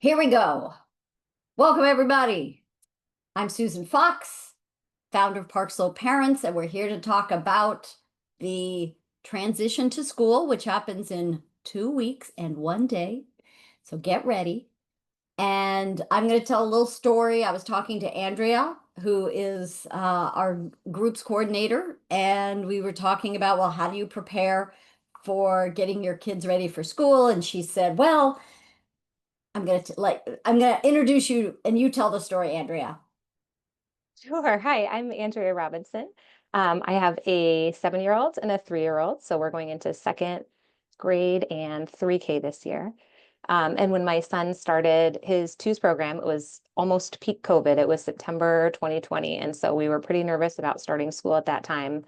Here we go. Welcome, everybody. I'm Susan Fox, founder of Park Slope Parents, and we're here to talk about the transition to school, which happens in 2 weeks and 1 day. So get ready. And I'm going to tell a little story. I was talking to Andrea, who is our group's coordinator, and we were talking about, well, how do you prepare for getting your kids ready for school? And she said, well, I'm gonna introduce you and you tell the story, Andrea. Sure. Hi, I'm Andrea Robinson. I have a 7-year-old and a 3-year-old. So we're going into second grade and 3K this year. And when my son started his TWOS program, it was almost peak COVID. It was September 2020. And so we were pretty nervous about starting school at that time.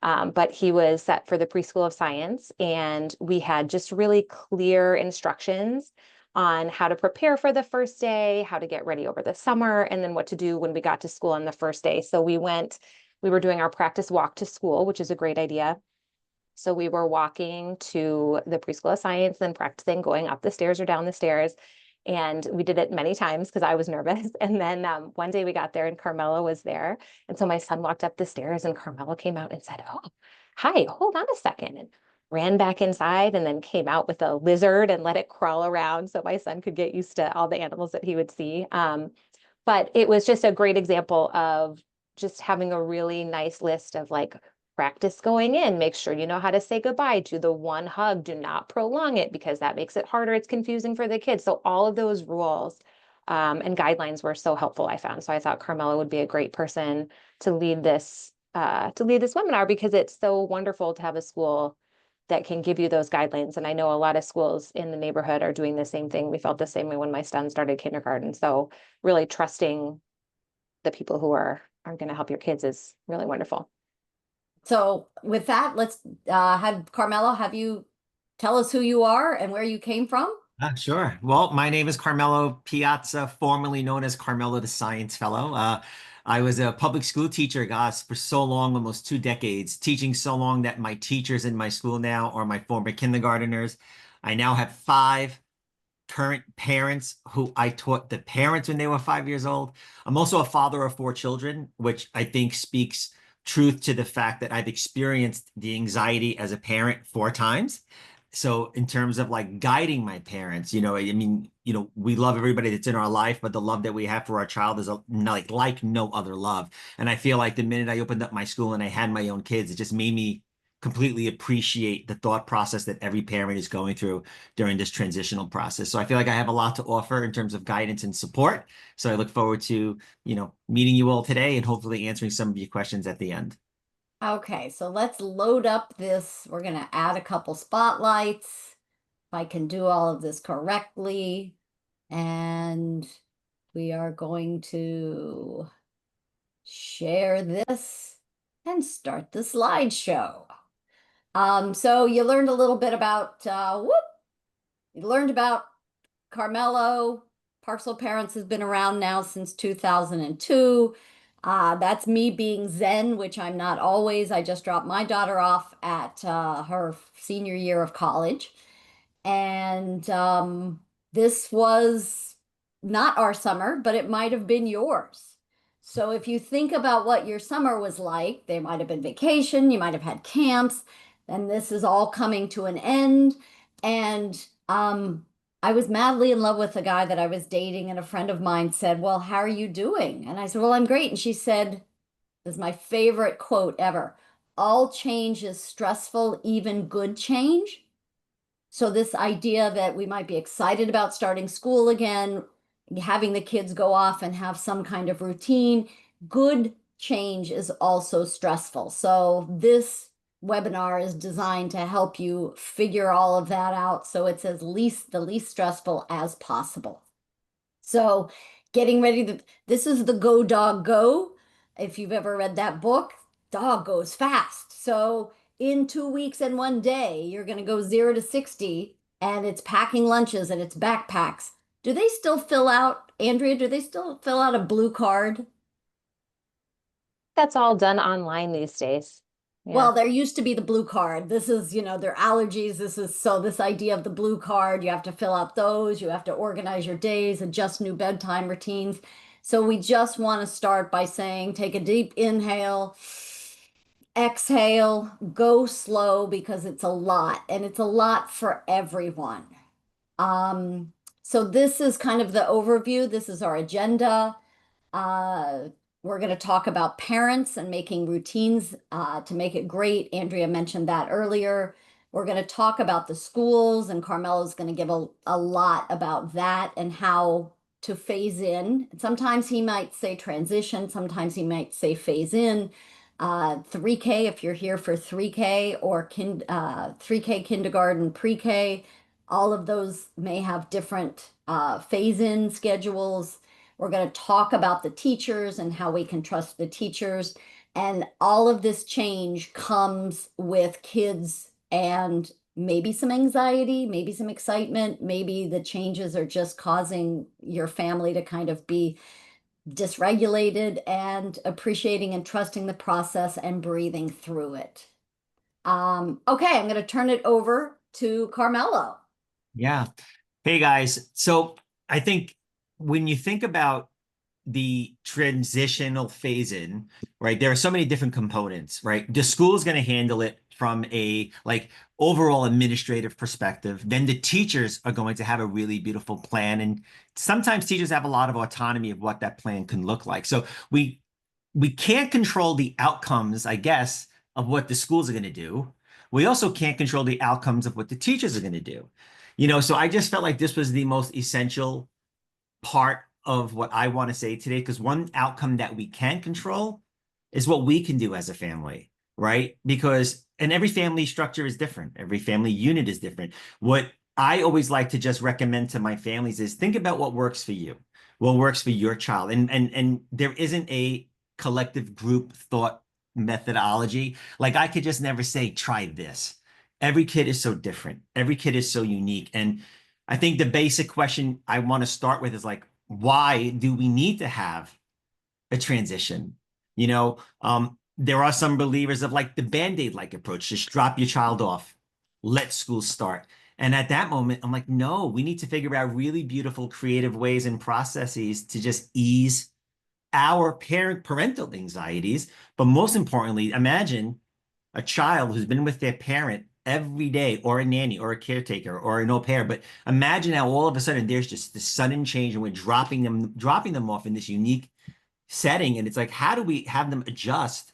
But he was set for the preschool of science, and we had just really clear instructions on how to prepare for the first day, how to get ready over the summer, and then what to do when we got to school on the first day. So we were doing our practice walk to school, which is a great idea. So we were walking to the preschool of science, then practicing going up the stairs or down the stairs. And we did it many times because I was nervous. And then one day we got there and Carmela was there. And so my son walked up the stairs and Carmela came out and said, "Oh, hi, hold on a second," and ran back inside and then came out with a lizard and let it crawl around so my son could get used to all the animals that he would see. But it was just a great example of just having a really nice list of like practice going in, make sure you know how to say goodbye, do the one hug, do not prolong it because that makes it harder. It's confusing for the kids. So all of those rules and guidelines were so helpful, I found. So I thought Carmela would be a great person to lead this webinar because it's so wonderful to have a school that can give you those guidelines. And I know a lot of schools in the neighborhood are doing the same thing. We felt the same way when my son started kindergarten. So really trusting the people who are going to help your kids is really wonderful. So with that, let's have Carmelo have you tell us who you are and where you came from. Sure. Well, my name is Carmelo Piazza, formerly known as Carmelo the Science Fellow. I was a public school teacher, guys, for so long, almost 2 decades, teaching so long that my teachers in my school now are my former kindergarteners. I now have five current parents who I taught the parents when they were 5 years old. I'm also a father of four children, which I think speaks truth to the fact that I've experienced the anxiety as a parent 4 times. So in terms of like guiding my parents, I mean, we love everybody that's in our life, but the love that we have for our child is like no other love. And I feel like the minute I opened up my school and I had my own kids, it just made me completely appreciate the thought process that every parent is going through during this transitional process. So I feel like I have a lot to offer in terms of guidance and support. So I look forward to, meeting you all today and hopefully answering some of your questions at the end. Okay, so let's load up this. We're going to add a couple spotlights. If I can do all of this correctly. And we are going to share this and start the slideshow. So you learned a little bit about you learned about Carmelo. Parcel Parents has been around now since 2002. That's me being Zen, which I'm not always. I just dropped my daughter off at her senior year of college. And this was not our summer, but it might have been yours. So if you think about what your summer was like, there might have been vacation, you might have had camps, and this is all coming to an end. And I was madly in love with a guy that I was dating, and a friend of mine said, "Well, how are you doing?" And I said, "Well, I'm great." And she said, "This is my favorite quote ever. All change is stressful, even good change." So this idea that we might be excited about starting school again, having the kids go off and have some kind of routine, good change is also stressful. So this webinar is designed to help you figure all of that out so it's the least stressful as possible. So getting ready to, this is the Go Dog Go. If you've ever read that book, dog goes fast. So in 2 weeks and 1 day, you're going to go 0 to 60, and it's packing lunches and it's backpacks. Do they still fill out, Andrea, do they still fill out a blue card? That's all done online these days. Yeah. Well, there used to be the blue card. This is, their allergies. This idea of the blue card, you have to fill out those, you have to organize your days, adjust new bedtime routines. So we just want to start by saying, take a deep inhale, exhale, go slow because it's a lot and it's a lot for everyone. Um, so this is kind of the overview. This is our agenda. Uh, we're going to talk about parents and making routines to make it great. Andrea mentioned that earlier. We're going to talk about the schools, and Carmelo's going to give a lot about that and how to phase in. Sometimes he might say transition, sometimes he might say phase in. 3K, if you're here for 3K or 3K kindergarten, pre-K, all of those may have different phase-in schedules. We're going to talk about the teachers and how we can trust the teachers. And all of this change comes with kids and maybe some anxiety, maybe some excitement. Maybe the changes are just causing your family to kind of be dysregulated and appreciating and trusting the process and breathing through it. Okay, I'm going to turn it over to Carmelo. Yeah. Hey guys. So I think when you think about the transitional phase in, right? There are so many different components, right? The school is going to handle it from a like overall administrative perspective. Then the teachers are going to have a really beautiful plan. And sometimes teachers have a lot of autonomy of what that plan can look like. So we can't control the outcomes, I guess, of what the schools are going to do. We also can't control the outcomes of what the teachers are going to do. So I just felt like this was the most essential part of what I want to say today, because one outcome that we can control is what we can do as a family, right? And every family structure is different. Every family unit is different. What I always like to just recommend to my families is think about what works for you, what works for your child. And there isn't a collective group thought methodology. Like I could just never say, try this. Every kid is so different. Every kid is so unique. And I think the basic question I want to start with is like, why do we need to have a transition? There are some believers of like the Band-Aid like approach, just drop your child off, let school start. And at that moment, I'm like, no, we need to figure out really beautiful, creative ways and processes to just ease our parental anxieties. But most importantly, imagine a child who's been with their parent every day, or a nanny, or a caretaker, or an au pair. But imagine how all of a sudden there's just this sudden change, and we're dropping them off in this unique setting. And it's like, how do we have them adjust?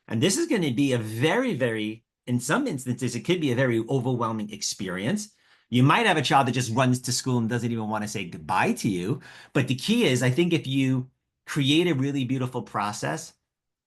And this is going to be a very, very, in some instances, it could be a very overwhelming experience. You might have a child that just runs to school and doesn't even want to say goodbye to you. But the key is, I think if you create a really beautiful process,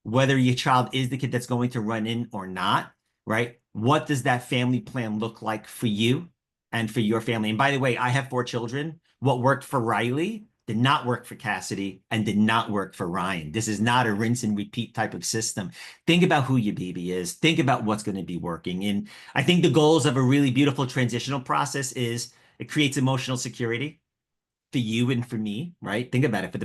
whether your child is the kid that's going to run in or not, right? What does that family plan look like for you and for your family? And by the way, I have 4 children. What worked for Riley did not work for Cassidy and did not work for Ryan. This is not a rinse and repeat type of system. Think about who your baby is. Think about what's going to be working. And I think the goals of a really beautiful transitional process is it creates emotional security for you and for me, right? Think about it for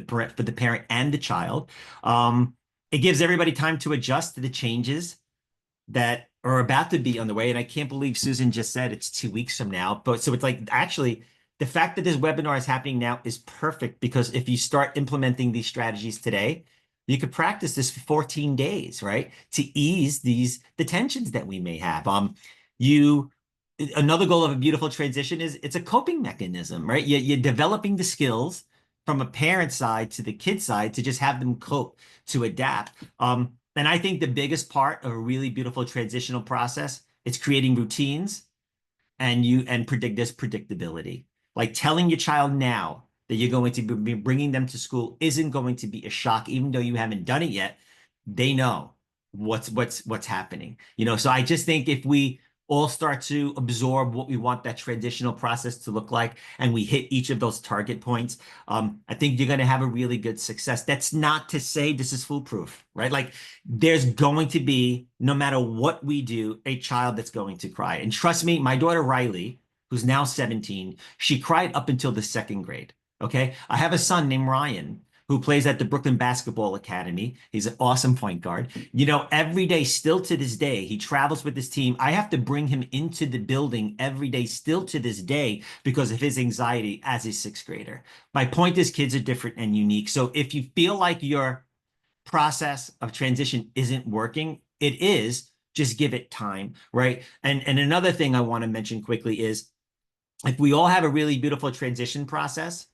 the parent and the child. It gives everybody time to adjust to the changes that are about to be on the way. And I can't believe Susan just said it's 2 weeks from now. But so it's like actually the fact that this webinar is happening now is perfect, because if you start implementing these strategies today, you could practice this for 14 days, right? To ease the tensions that we may have. You Another goal of a beautiful transition is it's a coping mechanism, right? You're developing the skills from a parent side to the kid side to just have them cope, to adapt. And I think the biggest part of a really beautiful transitional process is creating routines and predict this predictability. Like telling your child now that you're going to be bringing them to school isn't going to be a shock, even though you haven't done it yet. They know what's happening. So I just think if we all start to absorb what we want that transitional process to look like, and we hit each of those target points, I think you're going to have a really good success. That's not to say this is foolproof, right? Like there's going to be, no matter what we do, a child that's going to cry. And trust me, my daughter Riley, who's now 17, she cried up until the 2nd grade. Okay. I have a son named Ryan who plays at the Brooklyn Basketball Academy. He's an awesome point guard. You know, every day, still to this day, he travels with his team. I have to bring him into the building every day, still to this day, because of his anxiety as a sixth grader. My point is, kids are different and unique. So if you feel like your process of transition isn't working, it is. Just give it time, right? And another thing I want to mention quickly is if we all have a really beautiful transition process,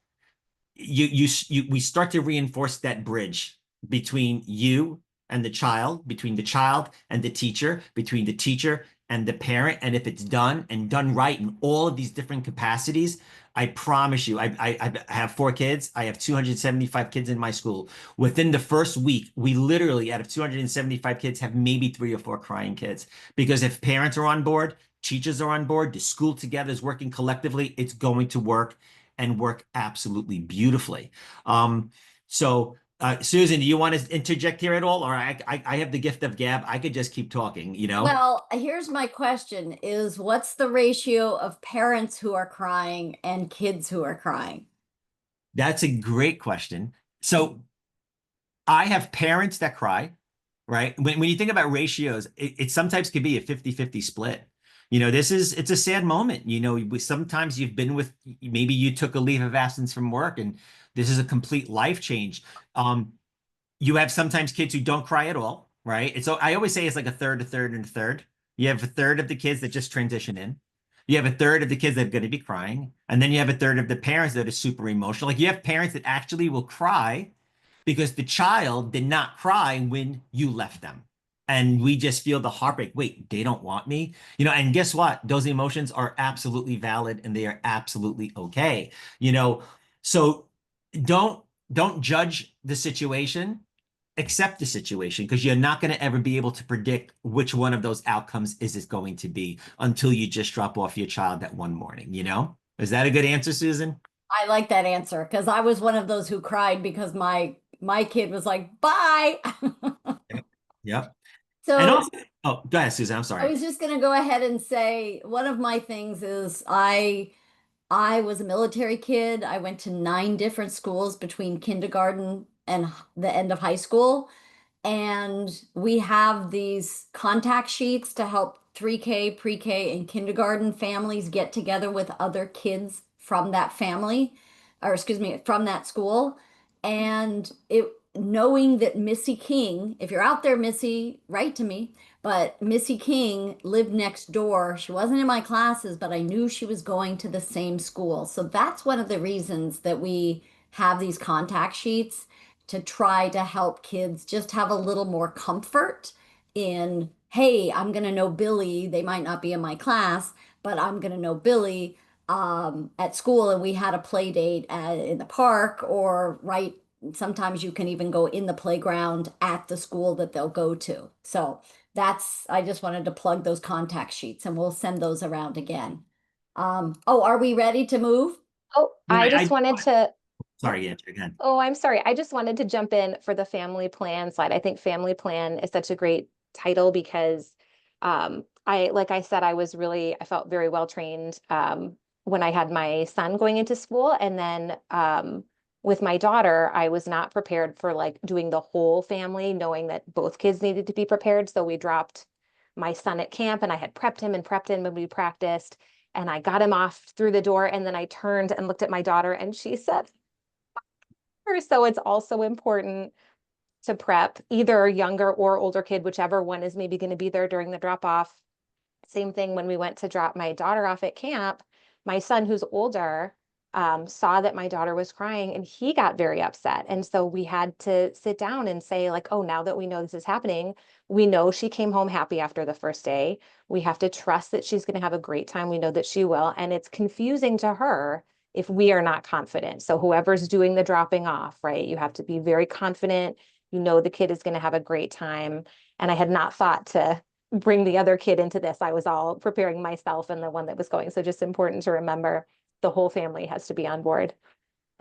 we start to reinforce that bridge between you and the child, between the child and the teacher, between the teacher and the parent. And if it's done and done right in all of these different capacities, I promise you, I have 4 kids. I have 275 kids in my school. Within the first week, we literally, out of 275 kids, have maybe 3 or 4 crying kids. Because if parents are on board, teachers are on board, the school together is working collectively, it's going to work and work absolutely beautifully. Susan, do you want to interject here at all? Or I have the gift of gab. I could just keep talking, you know? Well, here's my question is what's the ratio of parents who are crying and kids who are crying? That's a great question. So I have parents that cry, right? When you think about ratios, it sometimes could be a 50-50 split. You know, it's a sad moment. You know, sometimes you've been with, maybe you took a leave of absence from work and this is a complete life change. You have sometimes kids who don't cry at all, right? And so I always say it's like a third, a third, and a third. You have a third of the kids that just transition in. You have a third of the kids that are going to be crying. And then you have a third of the parents that are super emotional. Like you have parents that actually will cry because the child did not cry when you left them. And we just feel the heartbreak. Wait, they don't want me? You know, and guess what? Those emotions are absolutely valid and they are absolutely okay. You know, so don't don't judge the situation, accept the situation because you're not going to ever be able to predict which one of those outcomes is it going to be until you just drop off your child that one morning, you know? Is that a good answer, Susan? I like that answer because I was one of those who cried because my kid was like, "Bye." Yep. Yep. And So also, oh, go ahead, Susan. I'm I sorry. was just going to go ahead and say one of my things is I was a military kid. I went to 9 different schools between kindergarten and the end of high school. And we have these contact sheets to help 3K, pre-K, and kindergarten families get together with other kids from that family, or excuse me, from that school. And it knowing that Missy King, if you're out there, Missy, write to me. But Missy King lived next door. She wasn't in my classes, but I knew she was going to the same school. So that's one of the reasons that we have these contact sheets to try to help kids just have a little more comfort in, hey, I'm going to know Billy. They might not be in my class, but I'm going to know Billy at school. And we had a play date in the park or right. Sometimes you can even go in the playground at the school that they'll go to. So I just wanted to plug those contact sheets and we'll send those around again. Oh, are we ready to move? Oh, Yeah, I just wanted to, oh, sorry, yeah, again. oh, I'm sorry. I just wanted to jump in for the family plan slide. I think family plan is such a great title because like I said, I felt very well trained when I had my son going into school. And then with my daughter, I was not prepared for like doing the whole family, knowing that both kids needed to be prepared. So we dropped my son at camp and I had prepped him when we practiced. And I got him off through the door. And then I turned and looked at my daughter and she said, so it's also important to prep either a younger or older kid, whichever one is maybe going to be there during the drop off. Same thing when we went to drop my daughter off at camp. My son, who's older, saw that my daughter was crying and he got very upset. And so we had to sit down and say, like, oh, now that we know this is happening, we know she came home happy after the first day. We have to trust that she's going to have a great time. We know that she will. And it's confusing to her if we are not confident. So whoever's doing the dropping off, right? You have to be very confident. You know the kid is going to have a great time. And I had not thought to bring the other kid into this. I was all preparing myself and the one that was going. So just important to remember the whole family has to be on board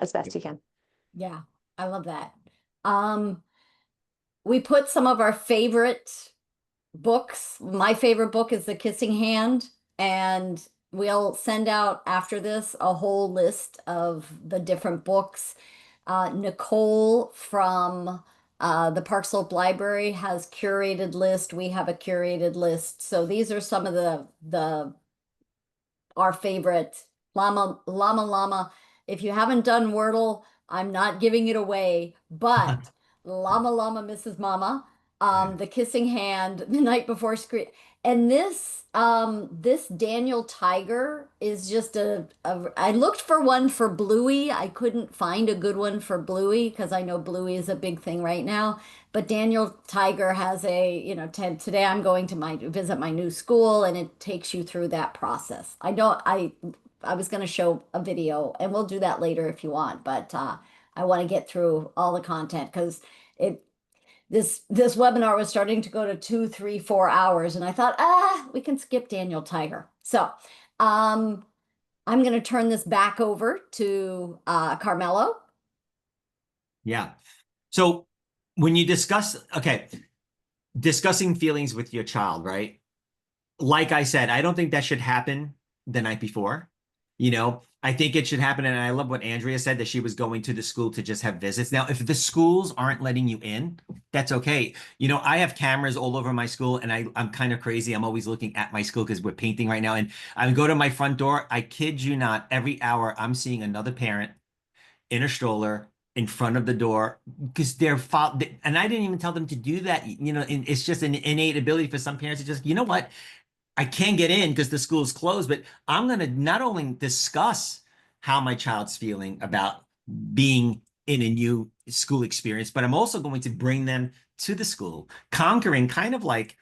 as best you can. Yeah, I love that. Um, we put some of our favorite books. My favorite book is The Kissing Hand, and we'll send out after this a whole list of the different books. Nicole from the Park Slope Library has curated list. We have a curated list. So these are some of the our favorite llama llama llama. If you haven't done Wordle, I'm not giving it away, but llama llama Mrs. Mama, Yeah. the kissing hand, the night before screen, and this Daniel Tiger is just a I looked for one for Bluey. I couldn't find a good one for Bluey because I know Bluey is a big thing right now. But Daniel Tiger has today I'm going to my visit my new school, and it takes you through that process. I was going to show a video, and we'll do that later if you want, but I want to get through all the content because it this webinar was starting to go to 2, 3, 4 hours, and I thought, we can skip Daniel Tiger. So I'm going to turn this back over to Carmelo. Yeah. So when you discussing feelings with your child, right? Like I said, I don't think that should happen the night before. I think it should happen. And I love what Andrea said, that she was going to the school to just have visits. Now, if the schools aren't letting you in, that's okay. I have cameras all over my school, and I'm kind of crazy. I'm always looking at my school because we're painting right now. And I go to my front door. I kid you not, every hour I'm seeing another parent in a stroller in front of the door because and I didn't even tell them to do that. And it's just an innate ability for some parents to just, you know what? I can't get in because the school's closed, but I'm going to not only discuss how my child's feeling about being in a new school experience, but I'm also going to bring them to the school, conquering kind of like,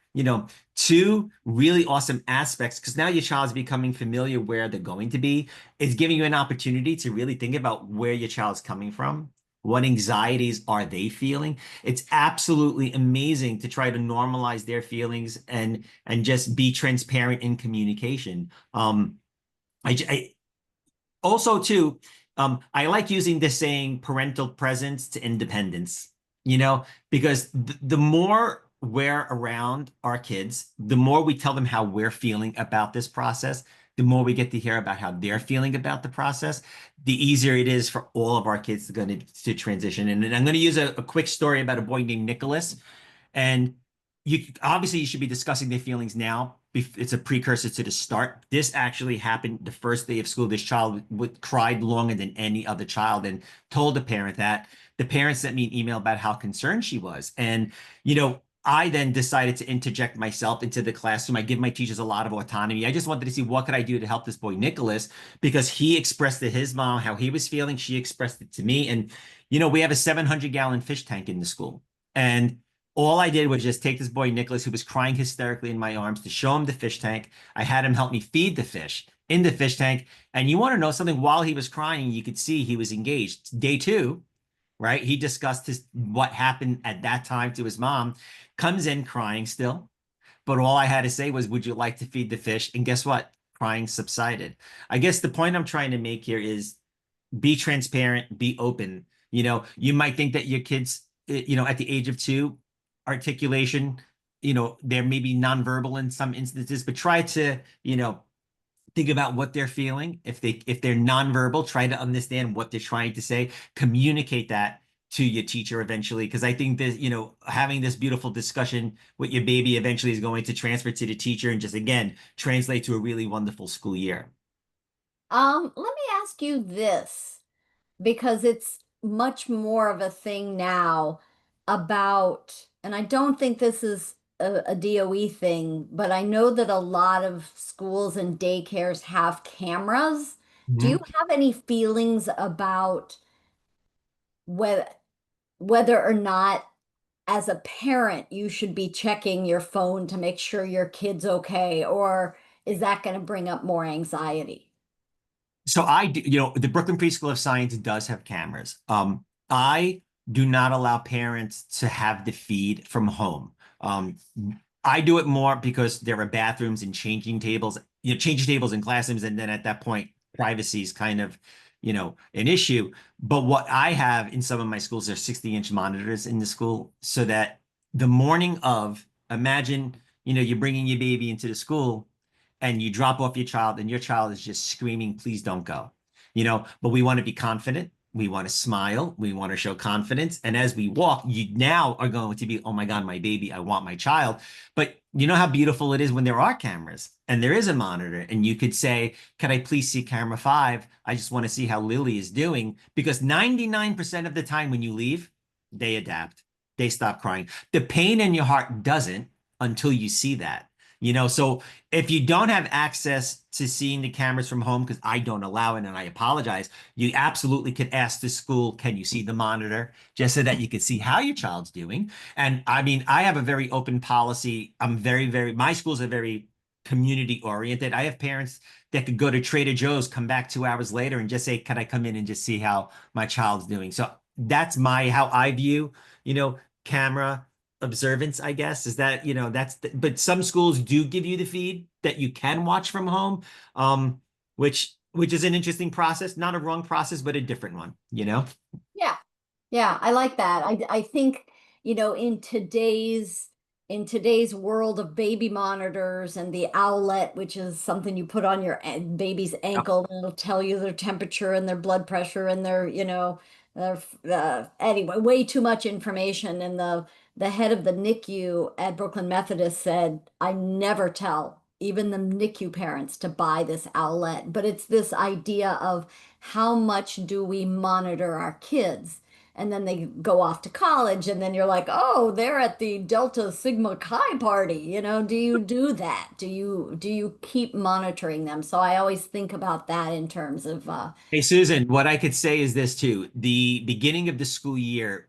two really awesome aspects, because now your child's becoming familiar where they're going to be. It's giving you an opportunity to really think about where your child's coming from. What anxieties are they feeling? It's absolutely amazing to try to normalize their feelings and just be transparent in communication. I also too, I like using this saying parental presence to independence, because the more we're around our kids, the more we tell them how we're feeling about this process, the more we get to hear about how they're feeling about the process, the easier it is for all of our kids to transition. And I'm going to use a quick story about a boy named Nicholas. And you should be discussing their feelings now. It's a precursor to the start. This actually happened the first day of school. This child cried longer than any other child and told the parent that. The parent sent me an email about how concerned she was. And, I then decided to interject myself into the classroom. I give my teachers a lot of autonomy. I just wanted to see what could I do to help this boy, Nicholas, because he expressed to his mom how he was feeling. She expressed it to me. And, we have a 700-gallon fish tank in the school. And all I did was just take this boy, Nicholas, who was crying hysterically in my arms, to show him the fish tank. I had him help me feed the fish in the fish tank. And you want to know something? While he was crying, you could see he was engaged. Day 2, right? He discussed what happened at that time to his mom, comes in crying still. But all I had to say was, would you like to feed the fish? And guess what? Crying subsided. I guess the point I'm trying to make here is be transparent, be open. You might think that your kids, at the age of 2, articulation, they're maybe nonverbal in some instances, but try to, think about what they're feeling. If they're nonverbal, try to understand what they're trying to say, communicate that to your teacher eventually. Because I think that, having this beautiful discussion with your baby eventually is going to transfer to the teacher and just, again, translate to a really wonderful school year. Let me ask you this, because it's much more of a thing now about, and I don't think this is a DOE thing, but I know that a lot of schools and daycares have cameras. Do you Mhm. have any feelings about whether whether or not as a parent you should be checking your phone to make sure your kid's okay, or is that going to bring up more anxiety? So I do, the Brooklyn Preschool of Science does have cameras. I do not allow parents to have the feed from home. Um, I do it more because there are bathrooms and changing tables in classrooms, and then at that point, privacy is kind of, an issue. But what I have in some of my schools, there's 60-inch monitors in the school, so that the morning of, imagine, you're bringing your baby into the school and you drop off your child and your child is just screaming, please don't go. But we want to be confident. we want to smile, we want to show confidence. And as we walk, you now are going to be, oh my God, my baby, I want my child. But you know how beautiful it is when there are cameras and there is a monitor, and you could say, can I please see camera 5? I just want to see how Lily is doing. Because 99% of the time when you leave, they adapt, they stop crying. The pain in your heart doesn't until you see that. So if you don't have access to seeing the cameras from home, because I don't allow it and I apologize, you absolutely could ask the school, can you see the monitor? Just so that you can see how your child's doing. And I mean, I have a very open policy. My schools are very community oriented. I have parents that could go to Trader Joe's, come back 2 hours later and just say, can I come in and just see how my child's doing? So that's how I view, camera observance, I guess, is that, but some schools do give you the feed that you can watch from home, which is an interesting process, not a wrong process, but a different one. Yeah. Yeah, I like that. I think, in today's world of baby monitors and the owlet, which is something you put on your baby's Yep. ankle, and it'll tell you their temperature and their blood pressure and their anyway, way too much information. And the head of the NICU at Brooklyn Methodist said, I never tell even the NICU parents to buy this owlet, but it's this idea of how much do we monitor our kids? And then they go off to college, and then you're like, oh, they're at the Delta Sigma Chi party. Do you do that? Do you keep monitoring them? So I always think about that in terms of Hey, Susan, what I could say is this too. The beginning of the school year,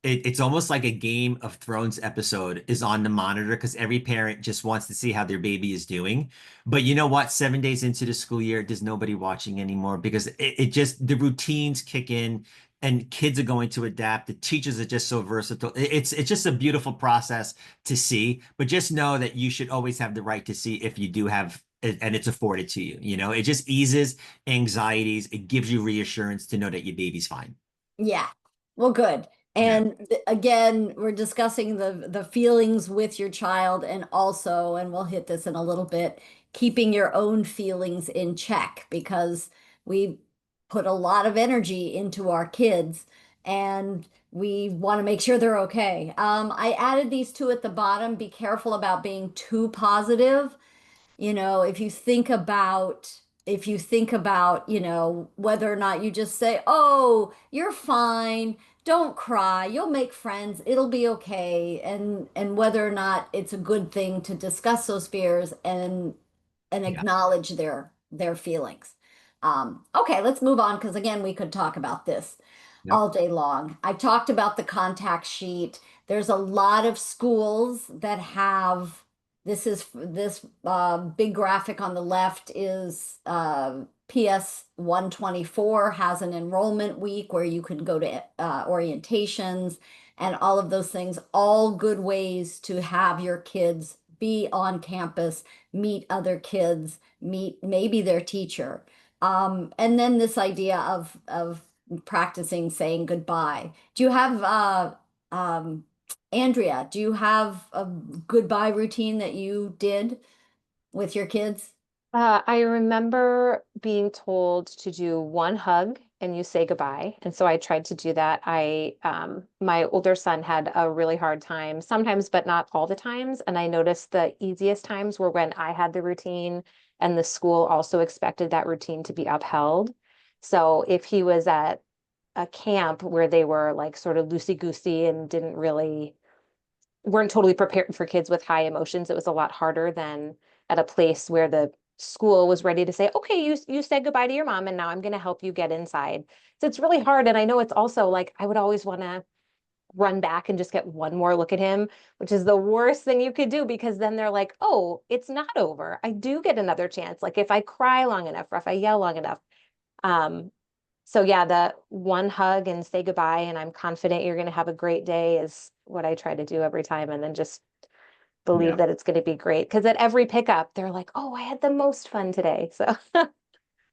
it's almost like a Game of Thrones episode is on the monitor because every parent just wants to see how their baby is doing. But you know what? 7 days into the school year, there's nobody watching anymore because it just, the routines kick in and kids are going to adapt. The teachers are just so versatile. It's just a beautiful process to see. But just know that you should always have the right to see if you do have, and it's afforded to you. It just eases anxieties. It gives you reassurance to know that your baby's fine. Yeah. Well, good. Yeah. And again, we're discussing the feelings with your child, and also, and we'll hit this in a little bit, keeping your own feelings in check, because we put a lot of energy into our kids and we want to make sure they're okay. I added these two at the bottom. Be careful about being too positive. If you think about, whether or not you just say, "Oh, you're fine. Don't cry. You'll make friends. It'll be okay." And whether or not it's a good thing to discuss those fears and Yeah. acknowledge their feelings. Okay, let's move on, because again, we could talk about this Yep. all day long. I talked about the contact sheet. There's a lot of schools that have this big graphic on the left is PS 124 has an enrollment week where you can go to orientations and all of those things, all good ways to have your kids be on campus, meet other kids, meet maybe their teacher. And then this idea of practicing saying goodbye. Do you have Andrea, do you have a goodbye routine that you did with your kids? I remember being told to do one hug and you say goodbye. And so I tried to do that. My older son had a really hard time sometimes, but not all the times. And I noticed the easiest times were when I had the routine and the school also expected that routine to be upheld. So if he was at a camp where they were like sort of loosey-goosey and weren't totally prepared for kids with high emotions, it was a lot harder than at a place where the school was ready to say, okay, you said goodbye to your mom and now I'm going to help you get inside. So it's really hard. And I know it's also like I would always want to run back and just get one more look at him, which is the worst thing you could do because then they're like, oh, it's not over. I do get another chance. Like if I cry long enough or if I yell long enough. Um, so yeah, the one hug and say goodbye and I'm confident you're going to have a great day is what I try to do every time. And then just believe Yeah. that it's going to be great. Because at every pickup, they're like, oh, I had the most fun today. So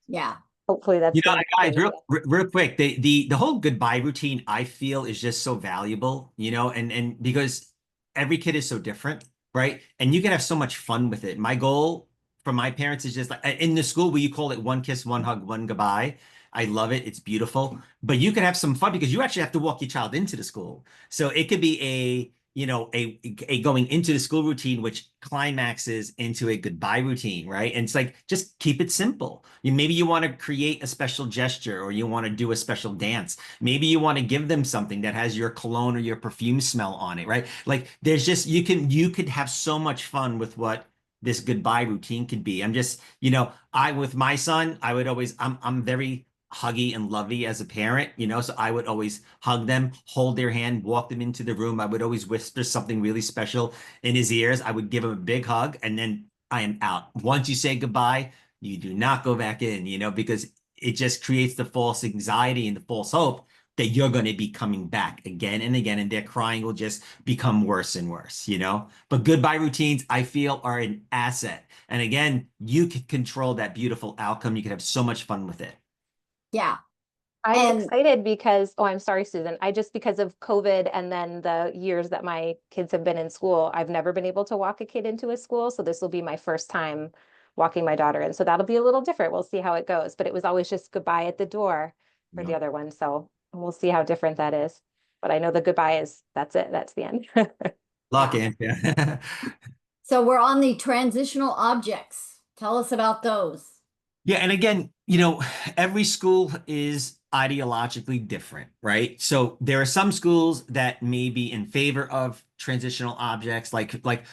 Yeah. hopefully that's going to be Guys, true. real quick, the whole goodbye routine I feel is just so valuable, and because every kid is so different, right? And you can have so much fun with it. My goal for my parents is just like in the school we call it one kiss, one hug, one goodbye. I love it. It's beautiful. But you can have some fun because you actually have to walk your child into the school. So it could be a going into the school routine, which climaxes into a goodbye routine, right? And it's like, just keep it simple. Maybe you want to create a special gesture or you want to do a special dance. Maybe you want to give them something that has your cologne or your perfume smell on it, right? Like there's just, you could have so much fun with what this goodbye routine could be. I'm just, with my son, I would always, I'm very huggy and lovey as a parent, so I would always hug them, hold their hand, walk them into the room. I would always whisper something really special in his ears. I would give him a big hug and then I am out. Once you say goodbye, you do not go back in, because it just creates the false anxiety and the false hope that you're going to be coming back again and again, and their crying will just become worse and worse. But goodbye routines, I feel, are an asset. And again, you can control that beautiful outcome. You can have so much fun with it. Yeah. I'm And excited because, oh, I'm sorry, Susan. I just because of COVID and then the years that my kids have been in school, I've never been able to walk a kid into a school. So this will be my first time walking my daughter in. So that'll be a little different. We'll see how it goes. But it was always just goodbye at the door for the other one. So we'll see how different that is. But I know the goodbye is that's it. That's the end. Luck, yeah. Andrea. So we're on the transitional objects. Tell us about those. Yeah, and again, every school is ideologically different, right? So there are some schools that may be in favor of transitional objects, like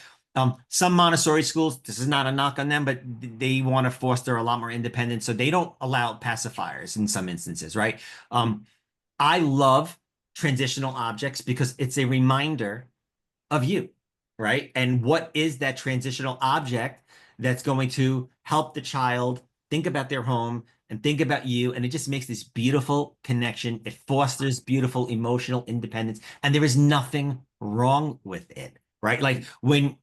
some Montessori schools. This is not a knock on them, but they want to foster a lot more independence, so they don't allow pacifiers in some instances, right? I love transitional objects because it's a reminder of you, right? And what is that transitional object that's going to help the child think about their home and think about you? And it just makes this beautiful connection. It fosters beautiful emotional independence. And there is nothing wrong with it, right? Like when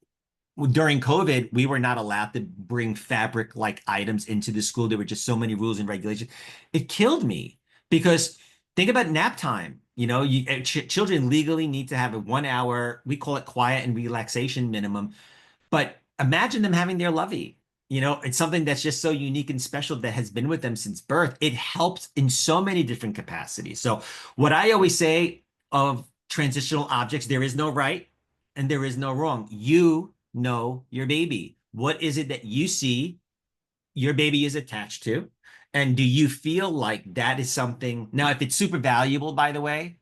during COVID, we were not allowed to bring fabric like items into the school. There were just so many rules and regulations. It killed me because think about nap time. Children legally need to have a 1 hour, we call it quiet and relaxation minimum. But imagine them having their lovey. It's something that's just so unique and special that has been with them since birth. It helps in so many different capacities. So, what I always say of transitional objects, there is no right and there is no wrong. You know your baby. What is it that you see your baby is attached to? And do you feel like that is something? Now, if it's super valuable, by the way,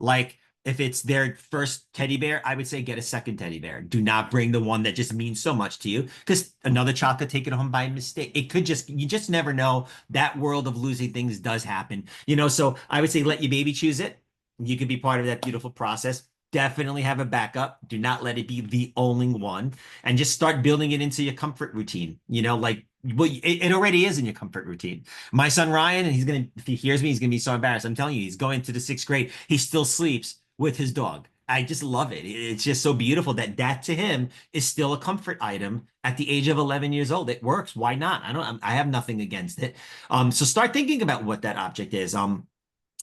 like if it's their first teddy bear, I would say get a second teddy bear. Do not bring the one that just means so much to you because another child could take it home by mistake. You just never know. That world of losing things does happen. So I would say let your baby choose it. You can be part of that beautiful process. Definitely have a backup. Do not let it be the only one and just start building it into your comfort routine. Well, it already is in your comfort routine. My son Ryan, and if he hears me, he's gonna be so embarrassed. I'm telling you, he's going to the 6th grade. He still sleeps with his dog. I just love it. It's just so beautiful that to him is still a comfort item at the age of 11 years old. It works. Why not? I have nothing against it. So start thinking about what that object is.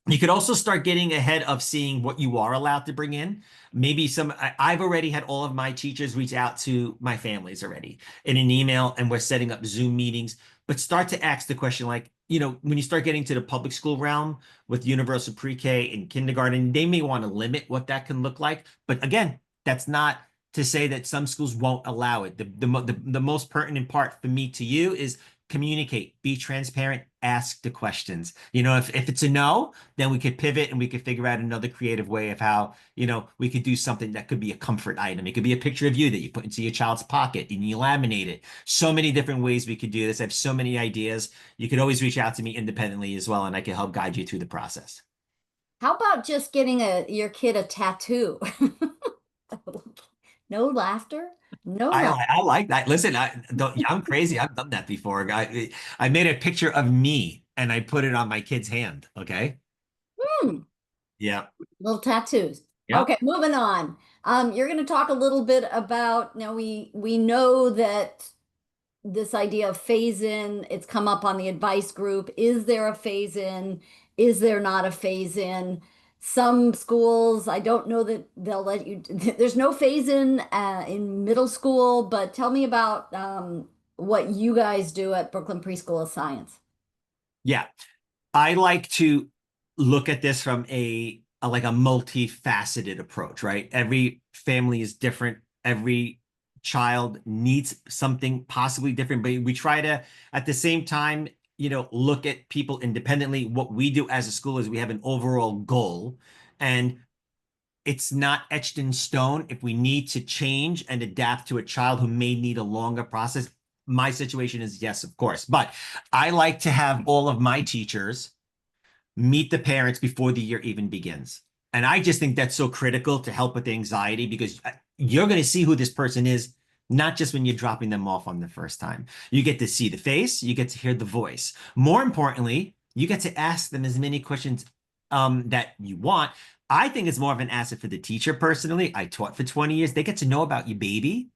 You could also start getting ahead of seeing what you are allowed to bring in. Maybe I've already had all of my teachers reach out to my families already in an email, and we're setting up Zoom meetings. But start to ask the question like, when you start getting to the public school realm with universal pre-K and kindergarten, they may want to limit what that can look like. But again, that's not to say that some schools won't allow it. The most pertinent part for me to you is communicate, be transparent, ask the questions. If it's a no, then we could pivot and we could figure out another creative way of how, we could do something that could be a comfort item. It could be a picture of you that you put into your child's pocket and you laminate it. So many different ways we could do this. I have so many ideas. You could always reach out to me independently as well, and I can help guide you through the process. How about just getting your kid a tattoo? No laughter? No I, laughter. I like that. Listen, I'm crazy. I've done that before. I made a picture of me and I put it on my kid's hand. Okay. Hmm. Yeah. Little tattoos. Yeah. Okay, moving on. You're going to talk a little bit about now we know that this idea of phase in, it's come up on the advice group. Is there a phase in? Is there not a phase in? Some schools, I don't know that they'll let you, there's no phase in middle school, but tell me about what you guys do at Brooklyn Preschool of Science. Yeah. I like to look at this from a like a multifaceted approach, right? Every family is different. Every child needs something possibly different, but we try to at the same time, look at people independently. What we do as a school is we have an overall goal, and it's not etched in stone. If we need to change and adapt to a child who may need a longer process, my situation is yes, of course. But I like to have all of my teachers meet the parents before the year even begins. And I just think that's so critical to help with the anxiety because you're going to see who this person is, not just when you're dropping them off on the first time. You get to see the face, you get to hear the voice. More importantly, you get to ask them as many questions that you want. I think it's more of an asset for the teacher personally. I taught for 20 years. They get to know about you, baby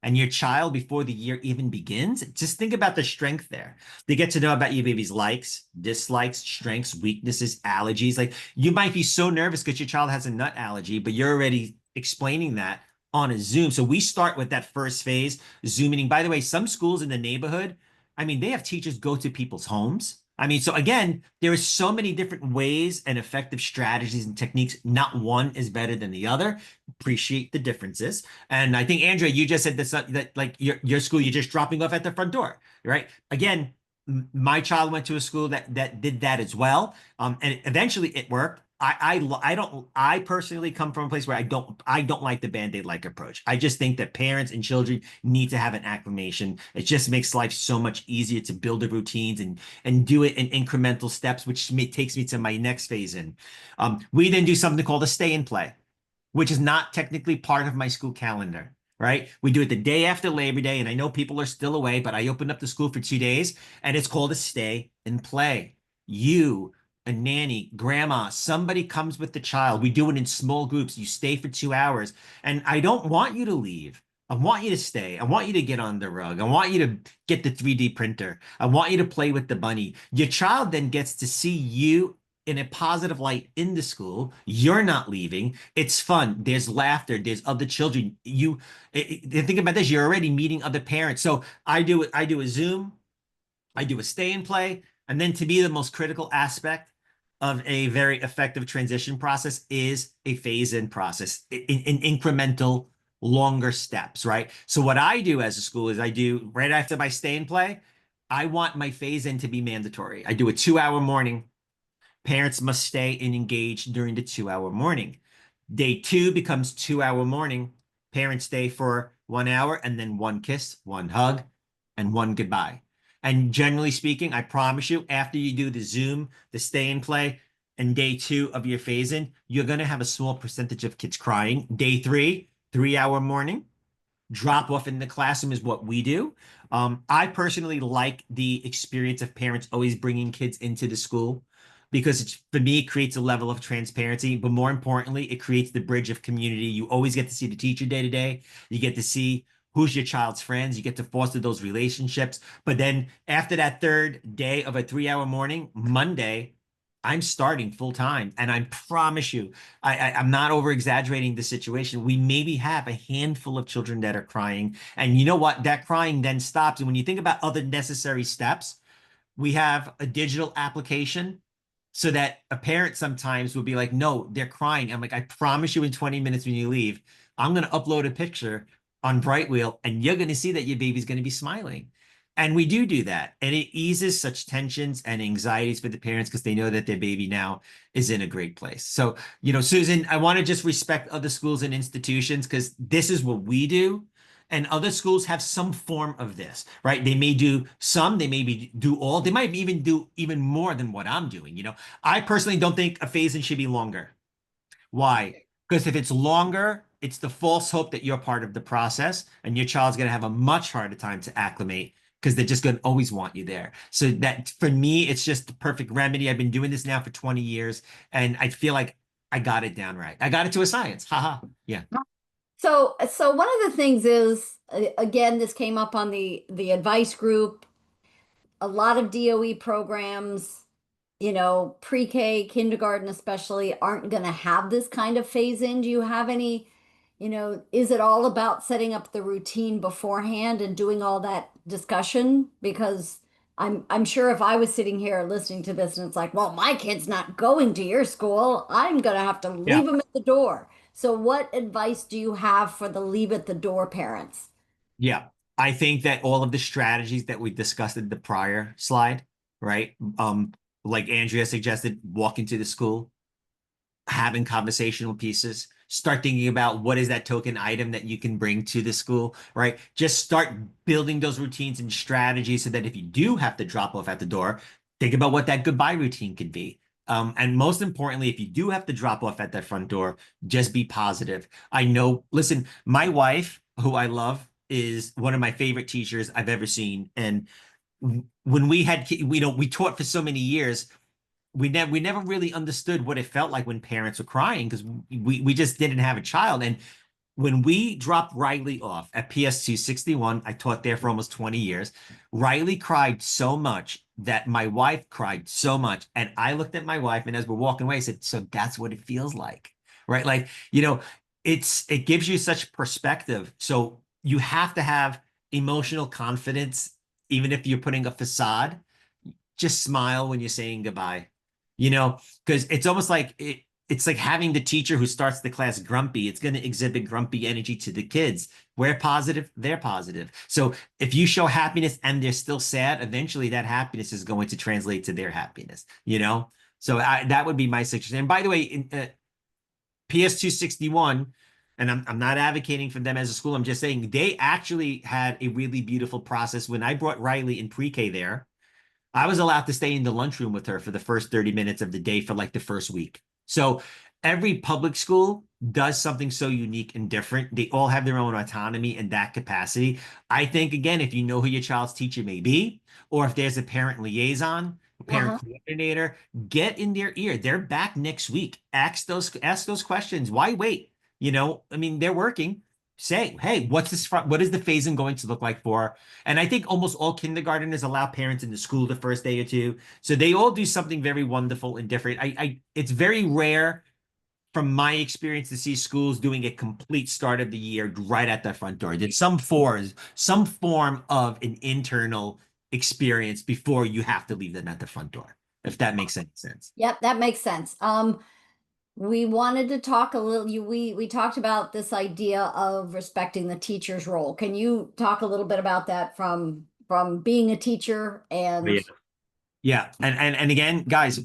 and your child before the year even begins, just think about the strength there. They get to know about your baby's likes, dislikes, strengths, weaknesses, allergies. Like you might be so nervous because your child has a nut allergy, but you're already explaining that on a Zoom. So we start with that first phase, Zoom meeting. By the way, some schools in the neighborhood, I mean, they have teachers go to people's homes. I mean, so again, there are so many different ways and effective strategies and techniques. Not one is better than the other. Appreciate the differences. And I think Andrea, you just said this that like your school, you're just dropping off at the front door, right? Again, my child went to a school that did that as well, and eventually it worked. I personally come from a place where I don't like the band-aid like approach. I just think that parents and children need to have an acclimation. It just makes life so much easier to build the routines and do it in incremental steps, which takes me to my next phase in. We then do something called a stay and play, which is not technically part of my school calendar, right? We do it the day after Labor Day, and I know people are still away, but I opened up the school for 2 days, and it's called a stay and play. You, a nanny, grandma, somebody comes with the child. We do it in small groups. You stay for 2 hours, and I don't want you to leave. I want you to stay. I want you to get on the rug. I want you to get the 3D printer. I want you to play with the bunny. Your child then gets to see you in a positive light in the school. You're not leaving. It's fun. There's laughter. There's other children. Think about this. You're already meeting other parents. So I do a Zoom. I do a stay and play. And then to me, the most critical aspect of a very effective transition process is a phase-in process in incremental, longer steps, right? So what I do as a school is I do right after my stay and play, I want my phase-in to be mandatory. I do a 2 hour morning. Parents must stay and engage during the 2 hour morning. Day two becomes 2 hour morning. Parents stay for 1 hour and then one kiss, one hug, and one goodbye. And generally speaking, I promise you, after you do the Zoom, the stay and play, and day two of your phase in, you're going to have a small percentage of kids crying. Day three, 3 hour morning, drop off in the classroom is what we do. I personally like the experience of parents always bringing kids into the school because for me, it creates a level of transparency, but more importantly, it creates the bridge of community. You always get to see the teacher day to day. You get to see who's your child's friends. You get to foster those relationships. But then after that third day of a 3 hour morning, Monday, I'm starting full time. And I promise you, I'm not over exaggerating the situation. We maybe have a handful of children that are crying. And you know what? That crying then stops. And when you think about other necessary steps, we have a digital application so that a parent sometimes will be like, no, they're crying. I'm like, I promise you in 20 minutes when you leave, I'm going to upload a picture on Brightwheel and you're going to see that your baby's going to be smiling. And we do that. And it eases such tensions and anxieties for the parents because they know that their baby now is in a great place. So, Susan, I want to just respect other schools and institutions because this is what we do. And other schools have some form of this, right? They may do some, they maybe do all, they might even do even more than what I'm doing. I personally don't think a phase-in should be longer. Why? Because if it's longer, it's the false hope that you're part of the process and your child's going to have a much harder time to acclimate because they're just going to always want you there. So that for me, it's just the perfect remedy. I've been doing this now for 20 years and I feel like I got it down right. I got it to a science. Haha. Yeah. So one of the things is, again, this came up on the advice group. A lot of DOE programs, pre-K, kindergarten especially, aren't going to have this kind of phase in. Do you have any, is it all about setting up the routine beforehand and doing all that discussion? Because I'm sure if I was sitting here listening to this and it's like, well, my kid's not going to your school, I'm gonna have to Yeah. leave him at the door. So what advice do you have for the leave at the door parents? Yeah. I think that all of the strategies that we discussed in the prior slide, right? Like Andrea suggested, walk into the school, having conversational pieces, start thinking about what is that token item that you can bring to the school, right? Just start building those routines and strategies so that if you do have to drop off at the door, think about what that goodbye routine could be. And most importantly, if you do have to drop off at that front door, just be positive. I know, listen, my wife, who I love, is one of my favorite teachers I've ever seen. And when we had, we taught for so many years, we never really understood what it felt like when parents were crying because we just didn't have a child. And when we dropped Riley off at PS 261, I taught there for almost 20 years. Riley cried so much that my wife cried so much. And I looked at my wife, and as we're walking away, I said, so that's what it feels like, right? Like, it gives you such perspective. So you have to have emotional confidence, even if you're putting a facade. Just smile when you're saying goodbye, because it's almost like it's like having the teacher who starts the class grumpy. It's going to exhibit grumpy energy to the kids. We're positive, they're positive. So if you show happiness and they're still sad, eventually that happiness is going to translate to their happiness. So that would be my suggestion. And by the way, in PS 261, and I'm not advocating for them as a school, I'm just saying they actually had a really beautiful process. When I brought Riley in pre-K there, I was allowed to stay in the lunchroom with her for the first 30 minutes of the day for like the first week. So every public school does something so unique and different. They all have their own autonomy in that capacity. I think, again, if you know who your child's teacher may be, or if there's a parent liaison, a parent Uh-huh. coordinator, get in their ear. They're back next week. Ask those questions. Why wait? I mean, they're working. Say, hey, what is the phasing going to look like for? And I think almost all kindergarteners allow parents in the school the first day or two. So they all do something very wonderful and different. It's very rare from my experience to see schools doing a complete start of the year right at the front door. Did some form of an internal experience before you have to leave them at the front door, if that makes any sense. Yep, that makes sense. We wanted to talk a little, we talked about this idea of respecting the teacher's role. Can you talk a little bit about that from being a teacher and Yeah. And again, guys,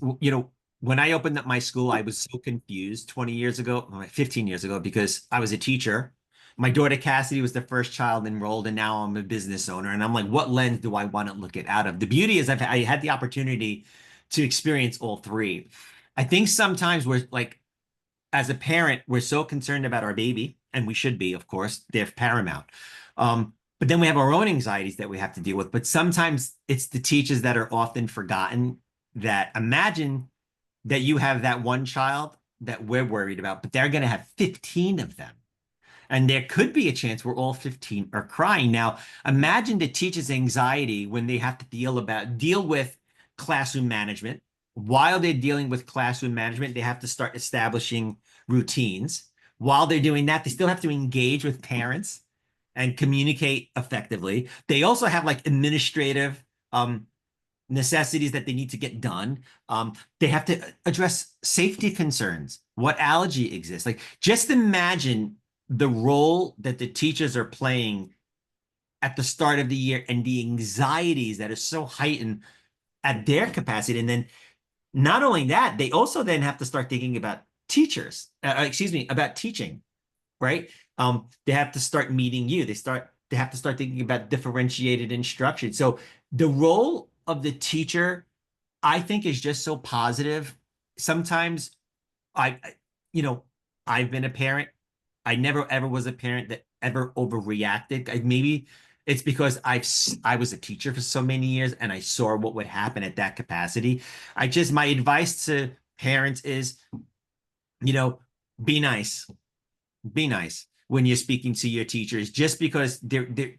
when I opened up my school, I was so confused 20 years ago, 15 years ago, because I was a teacher. My daughter Cassidy was the first child enrolled, and now I'm a business owner. And I'm like, what lens do I want to look at out of? The beauty is I had the opportunity to experience all three. I think sometimes we're like, as a parent, we're so concerned about our baby, and we should be, of course, they're paramount. But then we have our own anxieties that we have to deal with. But sometimes it's the teachers that are often forgotten. That imagine that you have that one child that we're worried about, but they're going to have 15 of them. And there could be a chance where all 15 are crying. Now, imagine the teacher's anxiety when they have to deal with classroom management. While they're dealing with classroom management, they have to start establishing routines. While they're doing that, they still have to engage with parents and communicate effectively. They also have like administrative necessities that they need to get done. They have to address safety concerns, what allergy exists. Like, just imagine the role that the teachers are playing at the start of the year and the anxieties that are so heightened at their capacity. And then not only that, they also then have to start thinking about about teaching, right? They have to start meeting you. They have to start thinking about differentiated instruction. So the role of the teacher, I think, is just so positive. Sometimes I you know, I've been a parent. I never ever was a parent that ever overreacted. Maybe it's because I was a teacher for so many years and I saw what would happen at that capacity. My advice to parents is, you know, be nice. Be nice when you're speaking to your teachers, just because there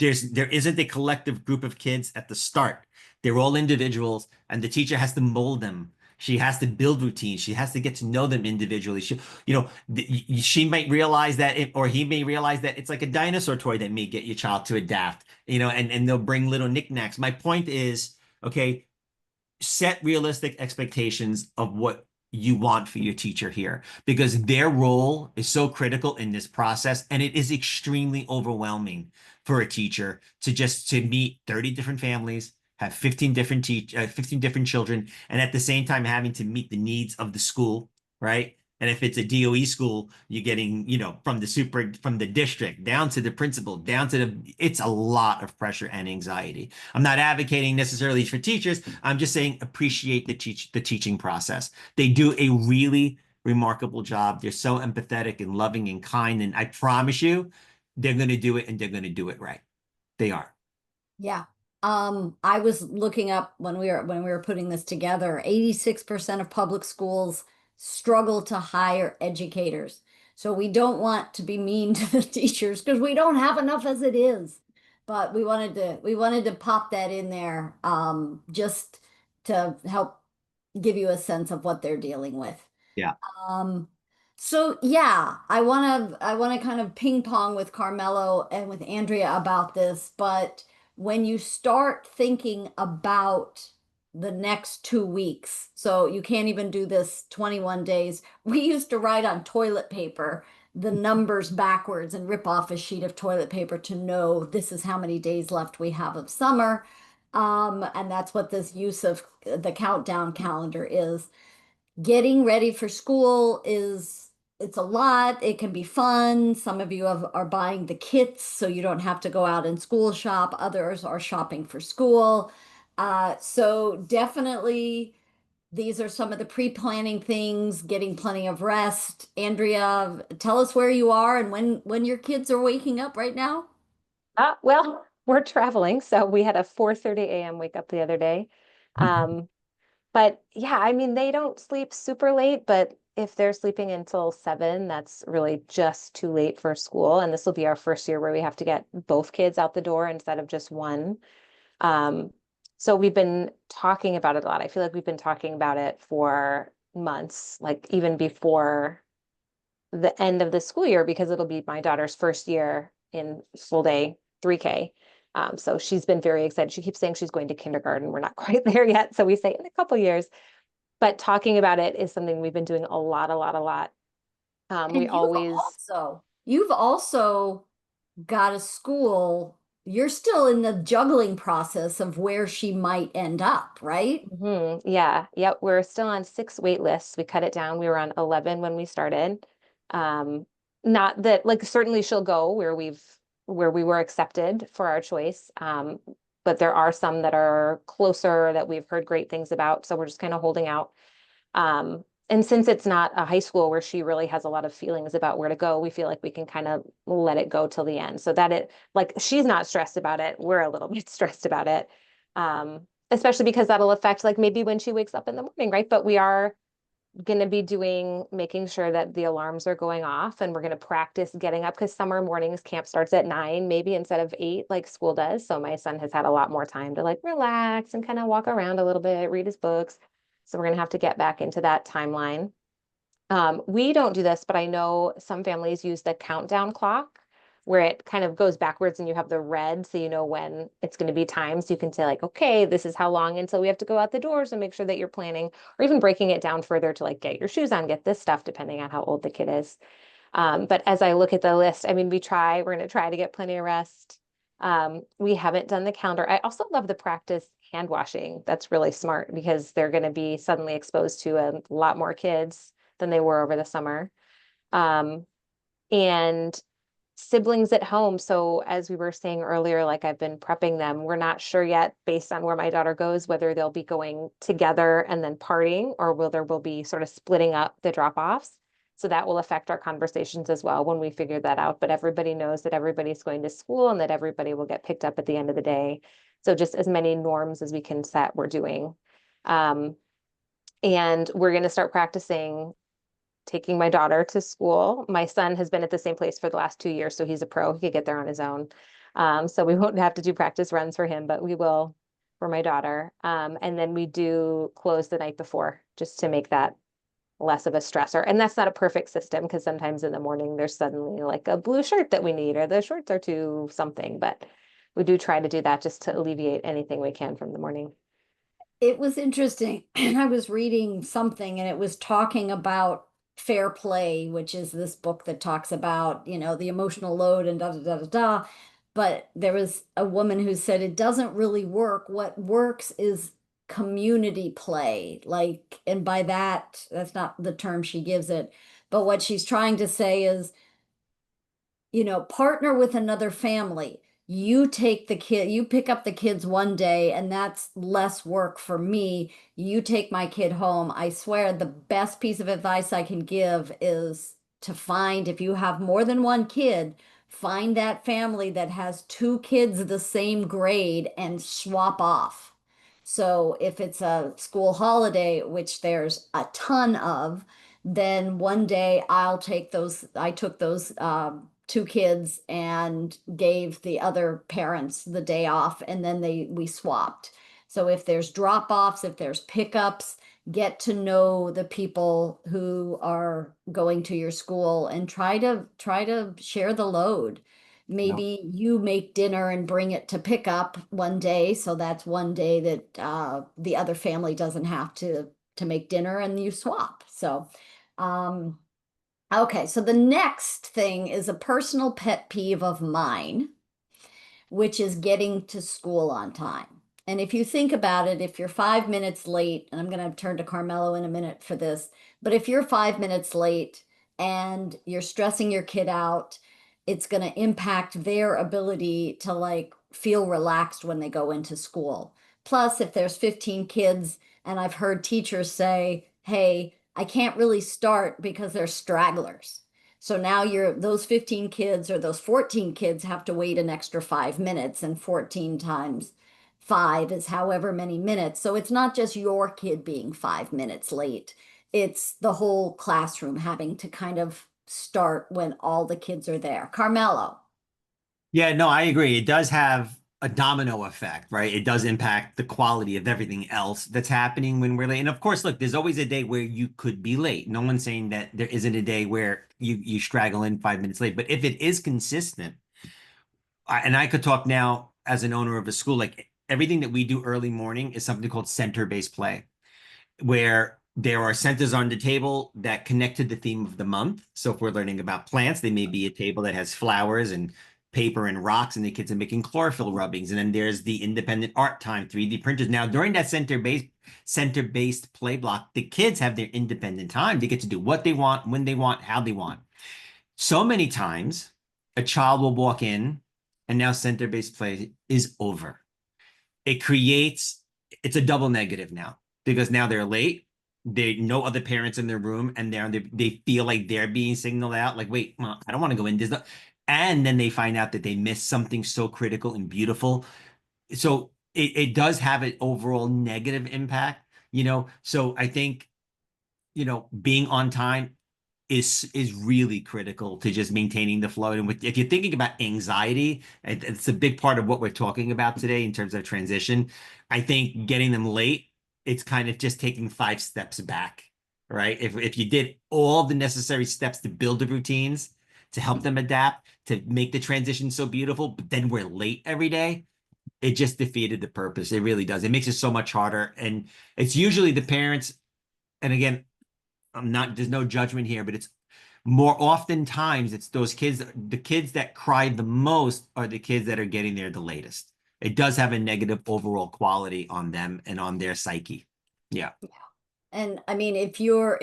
isn't a collective group of kids at the start. They're all individuals, and the teacher has to mold them. She has to build routines. She has to get to know them individually. She might realize that or he may realize that it's like a dinosaur toy that may get your child to adapt, and they'll bring little knickknacks. My point is, okay, set realistic expectations of what you want for your teacher here because their role is so critical in this process and it is extremely overwhelming for a teacher to meet 30 different families, have 15 different children, and at the same time having to meet the needs of the school, right? And if it's a DOE school, you're getting, from the district down to the principal, it's a lot of pressure and anxiety. I'm not advocating necessarily for teachers. I'm just saying appreciate the teaching process. They do a really remarkable job. They're so empathetic and loving and kind. And I promise you, they're going to do it and they're going to do it right. They are. Yeah. I was looking up when we were putting this together, 86% of public schools struggle to hire educators. So we don't want to be mean to the teachers because we don't have enough as it is. But we wanted to pop that in there just to help give you a sense of what they're dealing with. Yeah. Um, so yeah, I want to kind of ping pong with Carmelo and with Andrea about this, but when you start thinking about the next 2 weeks, so you can't even do this 21 days. We used to write on toilet paper the numbers backwards and rip off a sheet of toilet paper to know this is how many days left we have of summer. And that's what this use of the countdown calendar is. Getting ready for school it's a lot. It can be fun. Some of you are buying the kits so you don't have to go out and school shop. Others are shopping for school. So definitely these are some of the pre-planning things, getting plenty of rest. Andrea, tell us where you are and when your kids are waking up right now. Well, we're traveling, so we had a 4:30 a.m. wake up the other day. Um, But yeah, I mean, they don't sleep super late, but if they're sleeping until 7, that's really just too late for school. And this will be our first year where we have to get both kids out the door instead of just one. Um, so we've been talking about it a lot. I feel like we've been talking about it for months, like even before the end of the school year, because it'll be my daughter's first year in full day 3K. So she's been very excited. She keeps saying she's going to kindergarten. We're not quite there yet. So we say in a couple years, but talking about it is something we've been doing a lot, a lot, a lot. We And always, you've also got a school. You're still in the juggling process of where she might end up, right? yeah, yep, we're still on 6 wait lists. We cut it down. We were on 11 when we started. Um, Not that like certainly she'll go where we were accepted for our choice. But there are some that are closer that we've heard great things about. So we're just kind of holding out. And since it's not a high school where she really has a lot of feelings about where to go, we feel like we can kind of let it go till the end so that like, she's not stressed about it. We're a little bit stressed about it. Especially because that'll affect like maybe when she wakes up in the morning, right? But we are going to be making sure that the alarms are going off and we're going to practice getting up because summer mornings camp starts at 9, maybe instead of 8, like school does. So my son has had a lot more time to like relax and kind of walk around a little bit, read his books. So we're going to have to get back into that timeline. We don't do this, but I know some families use the countdown clock where it kind of goes backwards and you have the red so you know when it's going to be time. So you can say like, okay, this is how long until we have to go out the door. So make sure that you're planning or even breaking it down further to like get your shoes on, get this stuff, depending on how old the kid is. But as I look at the list, I mean, we're going to try to get plenty of rest. We haven't done the calendar. I also love the practice hand washing. That's really smart because they're going to be suddenly exposed to a lot more kids than they were over the summer. Um, and siblings at home. So as we were saying earlier, like I've been prepping them. We're not sure yet based on where my daughter goes, whether they'll be going together and then partying or whether we'll be sort of splitting up the drop-offs. So that will affect our conversations as well when we figure that out. But everybody knows that everybody's going to school and that everybody will get picked up at the end of the day. So just as many norms as we can set, we're doing. Um, and we're going to start practicing taking my daughter to school. My son has been at the same place for the last 2 years, so he's a pro. He could get there on his own. So we won't have to do practice runs for him, but we will for my daughter. And then we do close the night before just to make that less of a stressor. And that's not a perfect system because sometimes in the morning there's suddenly like a blue shirt that we need or the shorts are too something. But we do try to do that just to alleviate anything we can from the morning. It was interesting. I was reading something and it was talking about Fair Play, which is this book that talks about, the emotional load and da da da da da. But there was a woman who said it doesn't really work. What works is community play. Like, and by that, that's not the term she gives it. But what she's trying to say is, partner with another family. You take the kid, you pick up the kids one day, and that's less work for me. You take my kid home. I swear the best piece of advice I can give is to find, if you have more than one kid, find that family that has two kids the same grade and swap off. So if it's a school holiday, which there's a ton of, then one day I took those two kids and gave the other parents the day off, and then we swapped. So if there's drop-offs, if there's pickups, get to know the people who are going to your school and try to share the load. No. Maybe you make dinner and bring it to pick up one day, so that's one day that the other family doesn't have to make dinner, and you swap. So, um, okay, so the next thing is a personal pet peeve of mine, which is getting to school on time. And if you think about it, if you're 5 minutes late, and I'm going to turn to Carmelo in a minute for this, but if you're 5 minutes late and you're stressing your kid out, it's going to impact their ability to like feel relaxed when they go into school. Plus, if there's 15 kids, and I've heard teachers say, hey, I can't really start because they're stragglers. So now those 15 kids or those 14 kids have to wait an extra 5 minutes, and 14 times five is however many minutes. So it's not just your kid being 5 minutes late. It's the whole classroom having to kind of start when all the kids are there. Carmelo. Yeah, no, I agree. It does have a domino effect, right? It does impact the quality of everything else that's happening when we're late. And of course, look, there's always a day where you could be late. No one's saying that there isn't a day where you straggle in 5 minutes late. But if it is consistent, and I could talk now as an owner of a school, like everything that we do early morning is something called center-based play, where there are centers on the table that connect to the theme of the month. So if we're learning about plants, they may be a table that has flowers and paper and rocks, and the kids are making chlorophyll rubbings. And then there's the independent art time, 3D printers. Now, during that center-based play block, the kids have their independent time. They get to do what they want, when they want, how they want. So many times, a child will walk in, and now center-based play is over. It creates, it's a double negative now because now they're late. They no other parents in their room, and they feel like they're being signaled out. Like, wait, I don't want to go in. And then they find out that they missed something so critical and beautiful. So it does have an overall negative impact, So I think, being on time is really critical to just maintaining the flow. And if you're thinking about anxiety, it's a big part of what we're talking about today in terms of transition. I think getting them late, it's kind of just taking 5 steps back, right? If you did all the necessary steps to build the routines, to help them adapt, to make the transition so beautiful, but then we're late every day, it just defeated the purpose. It really does. It makes it so much harder. And it's usually the parents, and again, there's no judgment here, but it's more oftentimes it's those kids, the kids that cry the most are the kids that are getting there the latest. It does have a negative overall quality on them and on their psyche. Yeah. And I mean, if you're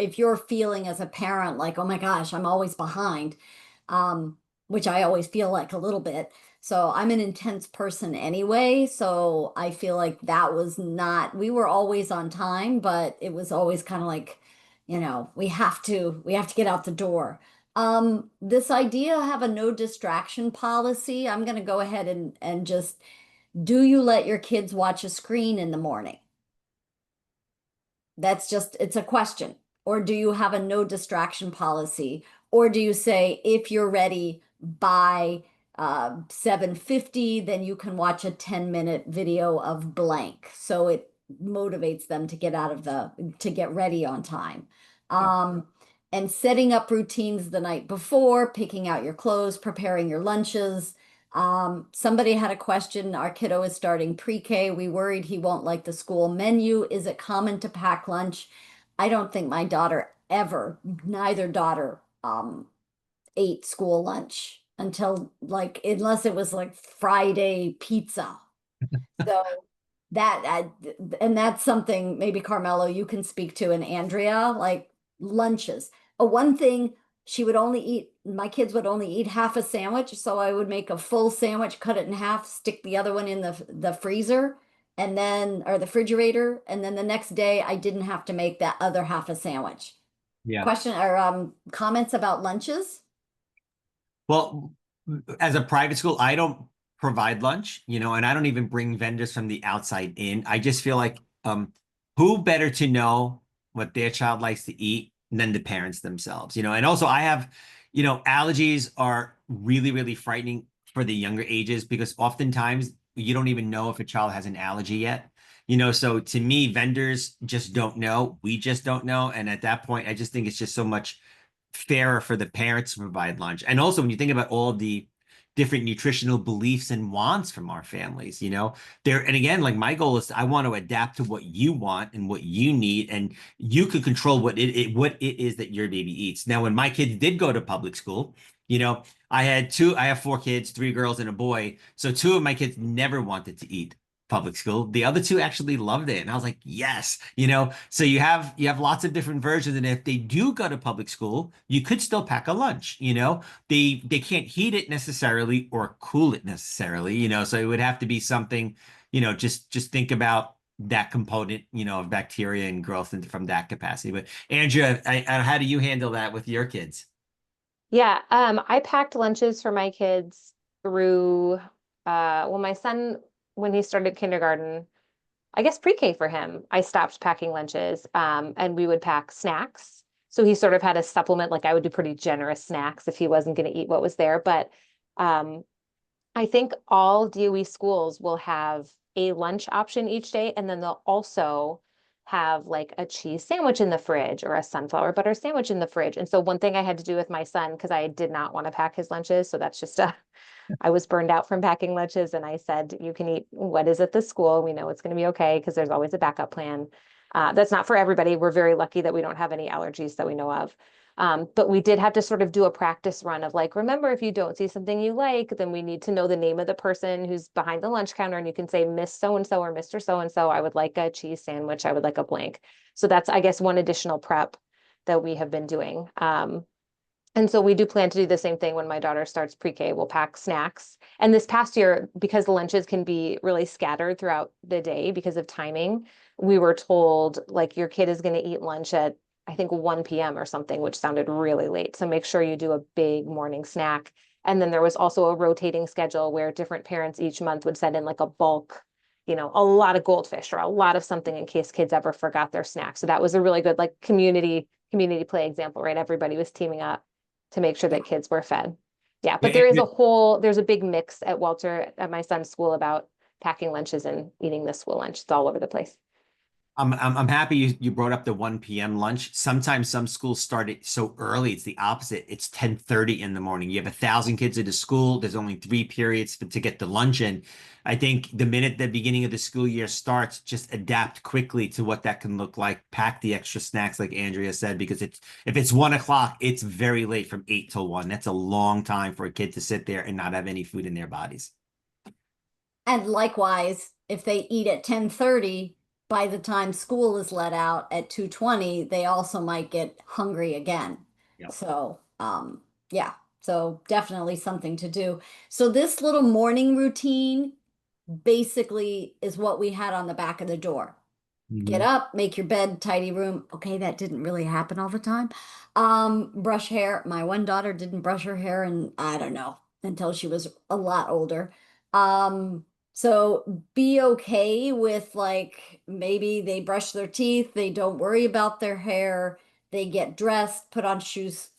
feeling as a parent like, oh my gosh, I'm always behind, which I always feel like a little bit. So I'm an intense person anyway. So I feel like that was not, we were always on time, but it was always kind of like, we have to get out the door. This idea have a no distraction policy. I'm gonna go ahead and just, do you let your kids watch a screen in the morning? It's a question. Or do you have a no distraction policy? Or do you say, if you're ready by 7:50, then you can watch a 10-minute video of blank. So it motivates them to get ready on time. Yeah. And setting up routines the night before, picking out your clothes, preparing your lunches. Somebody had a question. Our kiddo is starting pre-K. We worried he won't like the school menu. Is it common to pack lunch? I don't think my daughter ever, neither daughter, ate school lunch until like, unless it was like Friday pizza. So and that's something maybe Carmelo, you can speak to, and Andrea, like lunches. One thing my kids would only eat half a sandwich. So I would make a full sandwich, cut it in half, stick the other one in the freezer and then, or the refrigerator. And then the next day I didn't have to make that other half a sandwich. Yeah. Question or comments about lunches? Well, as a private school, I don't provide lunch, and I don't even bring vendors from the outside in. I just feel like who better to know what their child likes to eat than the parents themselves, and also I have, allergies are really, really frightening for the younger ages because oftentimes you don't even know if a child has an allergy yet. So to me, vendors just don't know. We just don't know. And at that point, I just think it's just so much fairer for the parents to provide lunch. And also, when you think about all the different nutritional beliefs and wants from our families, there, and again, like my goal is I want to adapt to what you want and what you need, and you could control what it is that your baby eats. Now, when my kids did go to public school, I have four kids, three girls and a boy. So two of my kids never wanted to eat public school. The other two actually loved it. And I was like, yes, so you have lots of different versions. And if they do go to public school, you could still pack a lunch, they can't heat it necessarily or cool it necessarily, so it would have to be something, just think about that component, of bacteria and growth and from that capacity. But Andrea, how do you handle that with your kids? Yeah, I packed lunches for my kids through well, my son, when he started kindergarten, I guess pre-K for him, I stopped packing lunches, and we would pack snacks. So he sort of had a supplement, like I would do pretty generous snacks if he wasn't going to eat what was there. But um, I think all DOE schools will have a lunch option each day, and then they'll also have like a cheese sandwich in the fridge or a sunflower butter sandwich in the fridge. And so one thing I had to do with my son, because I did not want to pack his lunches, so that's just a I was burned out from packing lunches, and I said, you can eat what is at the school. We know it's going to be okay because there's always a backup plan. That's not for everybody. We're very lucky that we don't have any allergies that we know of. But we did have to sort of do a practice run of like, remember, if you don't see something you like, then we need to know the name of the person who's behind the lunch counter. And you can say, Miss So-and-so or Mr. So-and-so, I would like a cheese sandwich. I would like a blank. So that's, I guess, one additional prep that we have been doing. And so we do plan to do the same thing when my daughter starts pre-K. We'll pack snacks. And this past year, because the lunches can be really scattered throughout the day because of timing, we were told like your kid is going to eat lunch at, I think, 1 p.m. or something, which sounded really late. So make sure you do a big morning snack. And then there was also a rotating schedule where different parents each month would send in like a bulk, a lot of goldfish or a lot of something in case kids ever forgot their snack. So that was a really good like community play example, right? Everybody was teaming up to make sure that kids were fed. Yeah, but Yeah, there's a big mix at Walter at my son's school about packing lunches and eating the school lunch. It's all over the place. I'm happy you brought up the 1 p.m. lunch. Sometimes some schools start it so early. It's the opposite. It's 10:30 in the morning. You have 1,000 kids at a school. There's only 3 periods to get the lunch in. I think the minute the beginning of the school year starts, just adapt quickly to what that can look like. Pack the extra snacks, like Andrea said, because if it's 1 o'clock, it's very late from 8 till 1. That's a long time for a kid to sit there and not have any food in their bodies. And likewise, if they eat at 10:30, by the time school is let out at 2:20, they also might get hungry again. Yep. So, yeah, so definitely something to do. So this little morning routine basically is what we had on the back of the door. Get Mhm. up, make your bed, tidy room. Okay, that didn't really happen all the time. Brush hair. My one daughter didn't brush her hair, and I don't know, until she was a lot older. So be okay with like maybe they brush their teeth, they don't worry about their hair, they get dressed, put on shoes,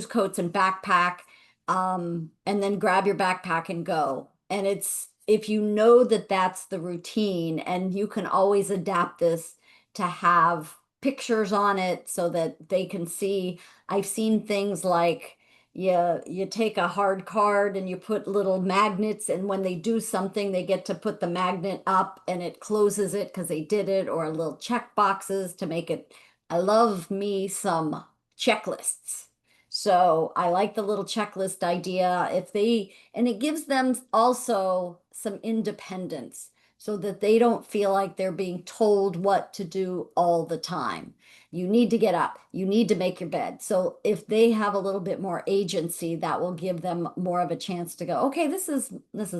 coats, and backpack. and then grab your backpack and go. And it's, if you know that that's the routine, and you can always adapt this to have pictures on it so that they can see. I've seen things like you take a hard card and you put little magnets, and when they do something, they get to put the magnet up and it closes it because they did it, or little check boxes to make it. I love me some checklists. So I like the little checklist idea. If they, and it gives them also some independence so that they don't feel like they're being told what to do all the time. You need to get up, you need to make your bed. So if they have a little bit more agency, that will give them more of a chance to go, okay, this is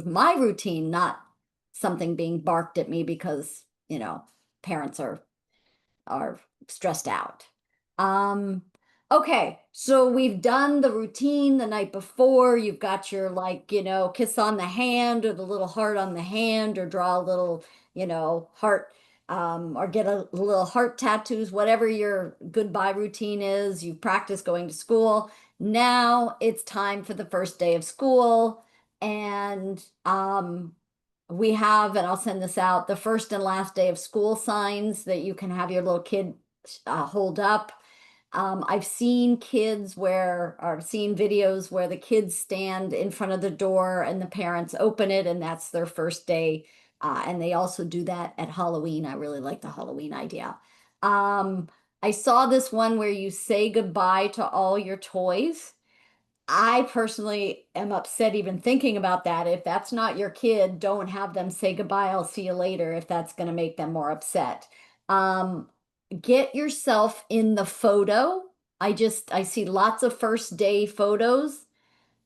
my routine, not something being barked at me because, parents are stressed out. Um, okay, so we've done the routine the night before. You've got your, like, kiss on the hand, or the little heart on the hand, or draw a little, heart, or get a little heart tattoos, whatever your goodbye routine is. You practice going to school. Now it's time for the first day of school. And we have, and I'll send this out, the first and last day of school signs that you can have your little kid hold up. I've seen kids or I've seen videos where the kids stand in front of the door and the parents open it, and that's their first day. And they also do that at Halloween. I really like the Halloween idea. I saw this one where you say goodbye to all your toys. I personally am upset even thinking about that. If that's not your kid, don't have them say goodbye, I'll see you later, if that's going to make them more upset. Um, get yourself in the photo. I see lots of first day photos,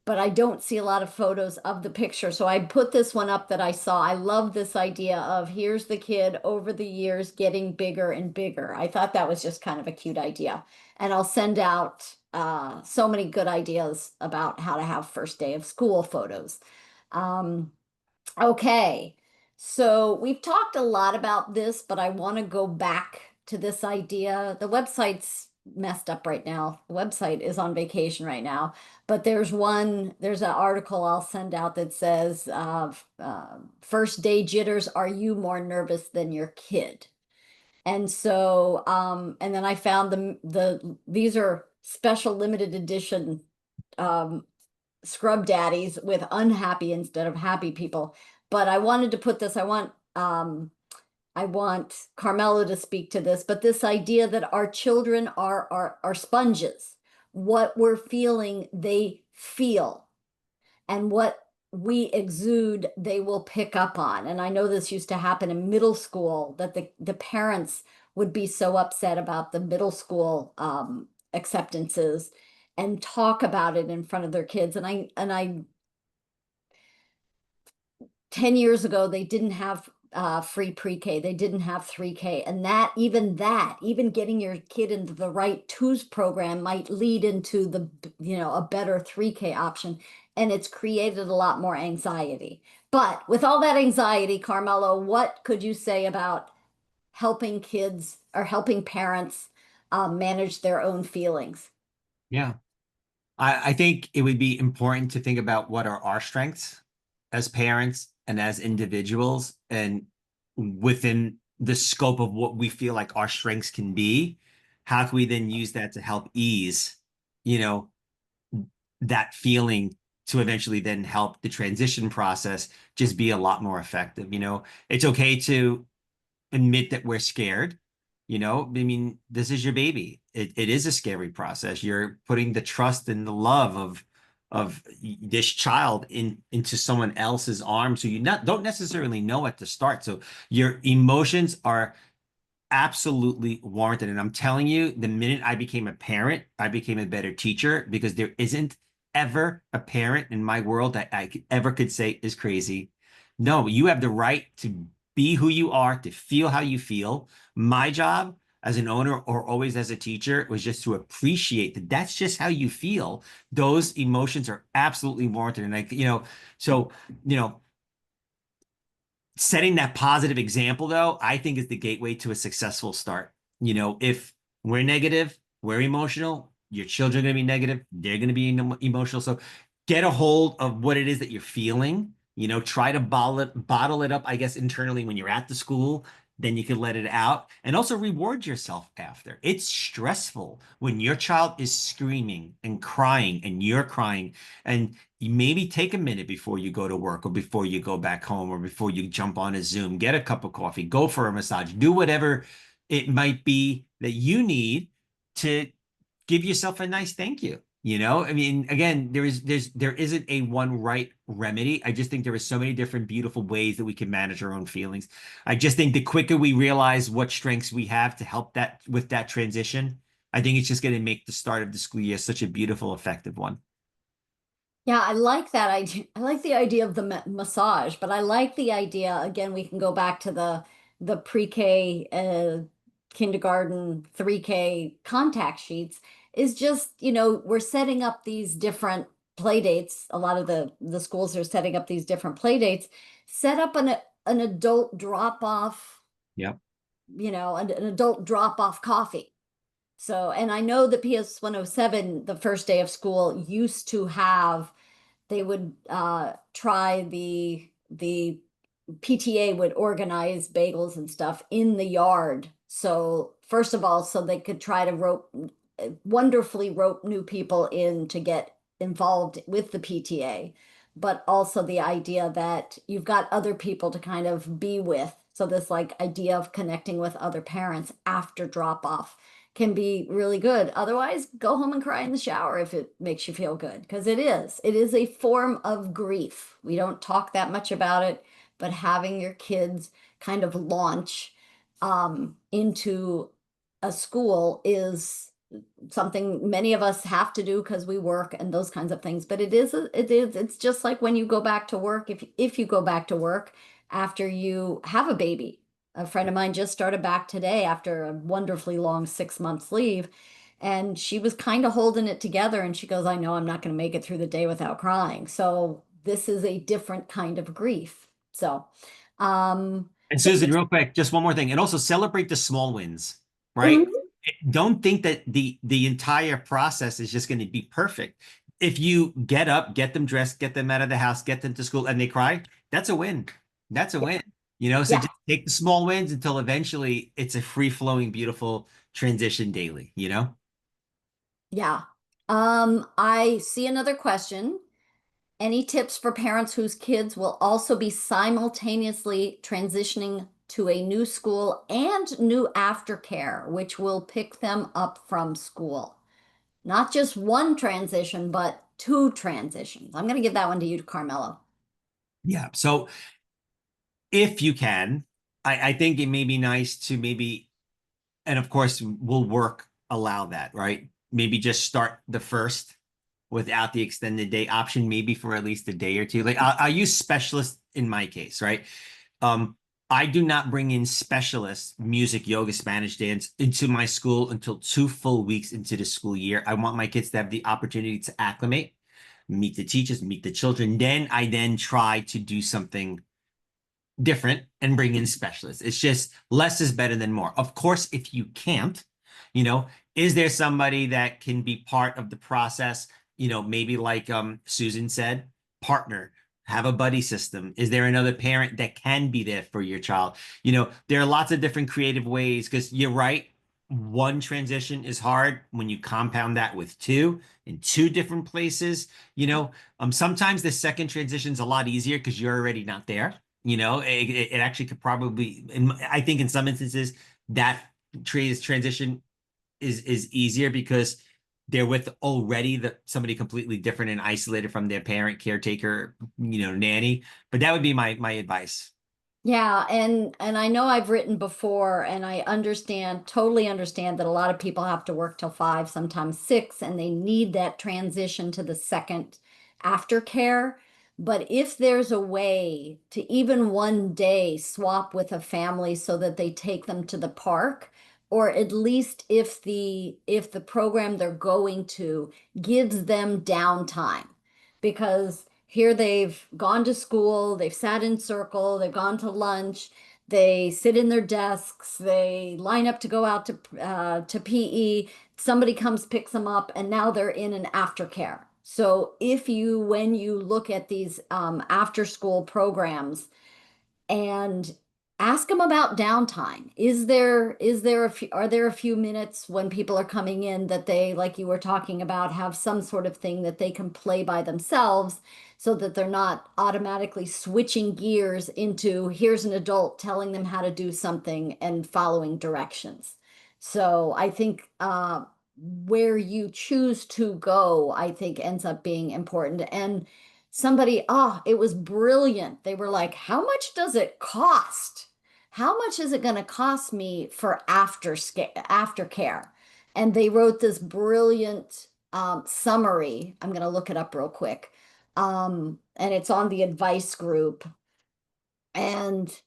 but I don't see a lot of photos of the picture. So I put this one up that I saw. I love this idea of here's the kid over the years getting bigger and bigger. I thought that was just kind of a cute idea. And I'll send out so many good ideas about how to have first day of school photos. Um, Okay, so we've talked a lot about this, but I want to go back to this idea. The website's messed up right now. The website is on vacation right now, but there's an article I'll send out that says, first day jitters, are you more nervous than your kid? And so, and then I found these are special limited edition, um, scrub daddies with unhappy instead of happy people. But I wanted to put this, I want Carmelo to speak to this, but this idea that our children are sponges. What we're feeling, they feel, and what we exude, they will pick up on. And I know this used to happen in middle school, that the parents would be so upset about the middle school acceptances and talk about it in front of their kids. And I 10 years ago, they didn't have free pre-K. They didn't have 3K. And even getting your kid into the right twos program might lead into a better 3K option. And it's created a lot more anxiety. But with all that anxiety, Carmelo, what could you say about helping kids or helping parents manage their own feelings? Yeah. I think it would be important to think about what are our strengths as parents and as individuals, and within the scope of what we feel like our strengths can be, how can we then use that to help ease, you know, that feeling, to eventually then help the transition process just be a lot more effective. It's okay to admit that we're scared. I mean, this is your baby. It is a scary process. You're putting the trust and the love of this child into someone else's arms who you don't necessarily know at the start. So your emotions are absolutely warranted. And I'm telling you, the minute I became a parent, I became a better teacher, because there isn't ever a parent in my world that ever could say is crazy. No, you have the right to be who you are, to feel how you feel. My job as an owner, or always as a teacher, was just to appreciate that that's just how you feel. Those emotions are absolutely warranted. And so, you know, setting that positive example, though, I think is the gateway to a successful start. If we're negative, we're emotional, your children are going to be negative, they're going to be emotional. So get a hold of what it is that you're feeling. Try to bottle it up, I guess, internally when you're at the school. Then you can let it out and also reward yourself after. It's stressful when your child is screaming and crying and you're crying. And you maybe take a minute before you go to work or before you go back home or before you jump on a Zoom, get a cup of coffee, go for a massage, do whatever it might be that you need to give yourself a nice thank you. I mean, again, there isn't a one right remedy. I just think there are so many different beautiful ways that we can manage our own feelings. I just think the quicker we realize what strengths we have to help that with that transition, I think it's just going to make the start of the school year such a beautiful, effective one. Yeah, I like that idea. I like the idea of the massage, but I like the idea, again, we can go back to the pre-K, kindergarten, 3K contact sheets, is just, we're setting up these different play dates. A lot of the schools are setting up these different play dates. Set up an adult drop off, Yep. an adult drop off coffee. So, and I know the PS 107, the first day of school, used to have, they would try the PTA would organize bagels and stuff in the yard. So first of all, so they could try to wonderfully rope new people in to get involved with the PTA, but also the idea that you've got other people to kind of be with. So this like idea of connecting with other parents after drop off can be really good. Otherwise, go home and cry in the shower if it makes you feel good, because it is. It is a form of grief. We don't talk that much about it, but having your kids kind of launch into a school is something many of us have to do because we work and those kinds of things. But it's just like when you go back to work, if you go back to work after you have a baby. A friend of mine just started back today after a wonderfully long 6 months leave. And she was kind of holding it together. And she goes, I know I'm not going to make it through the day without crying. So this is a different kind of grief. So, And so Susan, real quick, just one more thing, and also celebrate the small wins, right? mhm. Don't think that the entire process is just going to be perfect. If you get up, get them dressed, get them out of the house, get them to school, and they cry, that's a win. That's a Yeah, win. So yeah, just take the small wins until eventually it's a free-flowing, beautiful transition daily. yeah. I see another question. Any tips for parents whose kids will also be simultaneously transitioning to a new school and new aftercare, which will pick them up from school? Not just one transition, but two transitions. I'm going to give that one to you, Carmelo. Yeah. So if you can, I think it may be nice to maybe, and of course, will work allow that, right? Maybe just start the first without the extended day option, maybe for at least a day or two. Like I'll use specialists in my case, right? Um, I do not bring in specialists, music, yoga, Spanish dance into my school until 2 full weeks into the school year. I want my kids to have the opportunity to acclimate, meet the teachers, meet the children. Then I then try to do something different and bring in specialists. It's just less is better than more. Of course, if you can't, you know, is there somebody that can be part of the process? Maybe like Susan said, partner, have a buddy system. Is there another parent that can be there for your child? There are lots of different creative ways because you're right. One transition is hard when you compound that with two in two different places. Sometimes the second transition is a lot easier because you're already not there. It actually could probably, I think in some instances that transition is easier because they're with already somebody completely different and isolated from their parent, caretaker, nanny. But that would be my advice. Yeah, and I know I've written before, and I understand, totally understand that a lot of people have to work till 5, sometimes 6, and they need that transition to the second aftercare. But if there's a way to even one day swap with a family so that they take them to the park, or at least if the program they're going to gives them downtime, because here they've gone to school, they've sat in circle, they've gone to lunch, they sit in their desks, they line up to go out to PE. Somebody comes, picks them up, and now they're in an aftercare. So if you, when you look at these after school programs, and ask them about downtime. Is there a few, are there a few minutes when people are coming in that they, like you were talking about, have some sort of thing that they can play by themselves so that they're not automatically switching gears into here's an adult telling them how to do something and following directions. So I think where you choose to go, I think ends up being important. And somebody, it was brilliant. They were like, how much does it cost? How much is it going to cost me for aftercare? And they wrote this brilliant summary. I'm going to look it up real quick. And it's on the advice group. And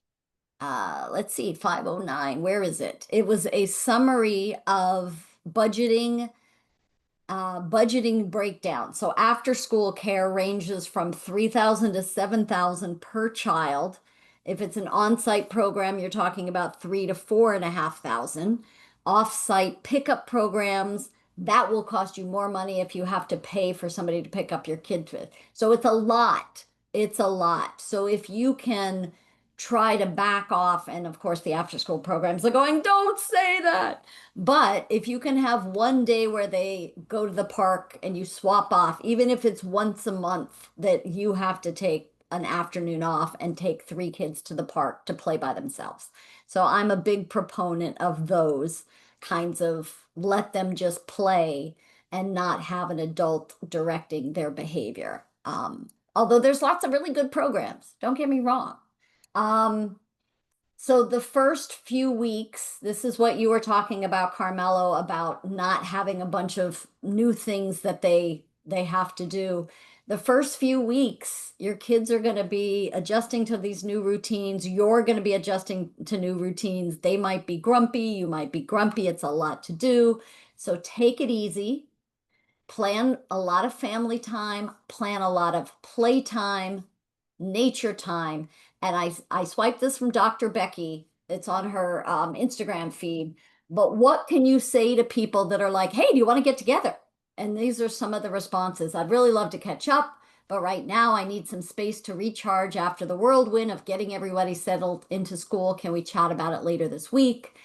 let's see, 509, where is it? It was a summary of budgeting breakdown. So after school care ranges from 3,000 to 7,000 per child. If it's an on-site program, you're talking about 3 to 4,500. Off-site pickup programs, that will cost you more money if you have to pay for somebody to pick up your kids with. So it's a lot. It's a lot. So if you can try to back off, and of course the after school programs are going, don't say that. But if you can have one day where they go to the park and you swap off, even if it's once a month that you have to take an afternoon off and take 3 kids to the park to play by themselves. So I'm a big proponent of those kinds of let them just play and not have an adult directing their behavior. Although there's lots of really good programs, don't get me wrong. Um, so the first few weeks, this is what you were talking about, Carmelo, about not having a bunch of new things that they have to do. The first few weeks, your kids are going to be adjusting to these new routines. You're going to be adjusting to new routines. They might be grumpy, you might be grumpy. It's a lot to do. So take it easy. Plan a lot of family time, plan a lot of play time, nature time. And I swiped this from Dr. Becky. It's on her Instagram feed. But what can you say to people that are like, hey, do you want to get together? And these are some of the responses. I'd really love to catch up, but right now I need some space to recharge after the whirlwind of getting everybody settled into school. Can we chat about it later this week?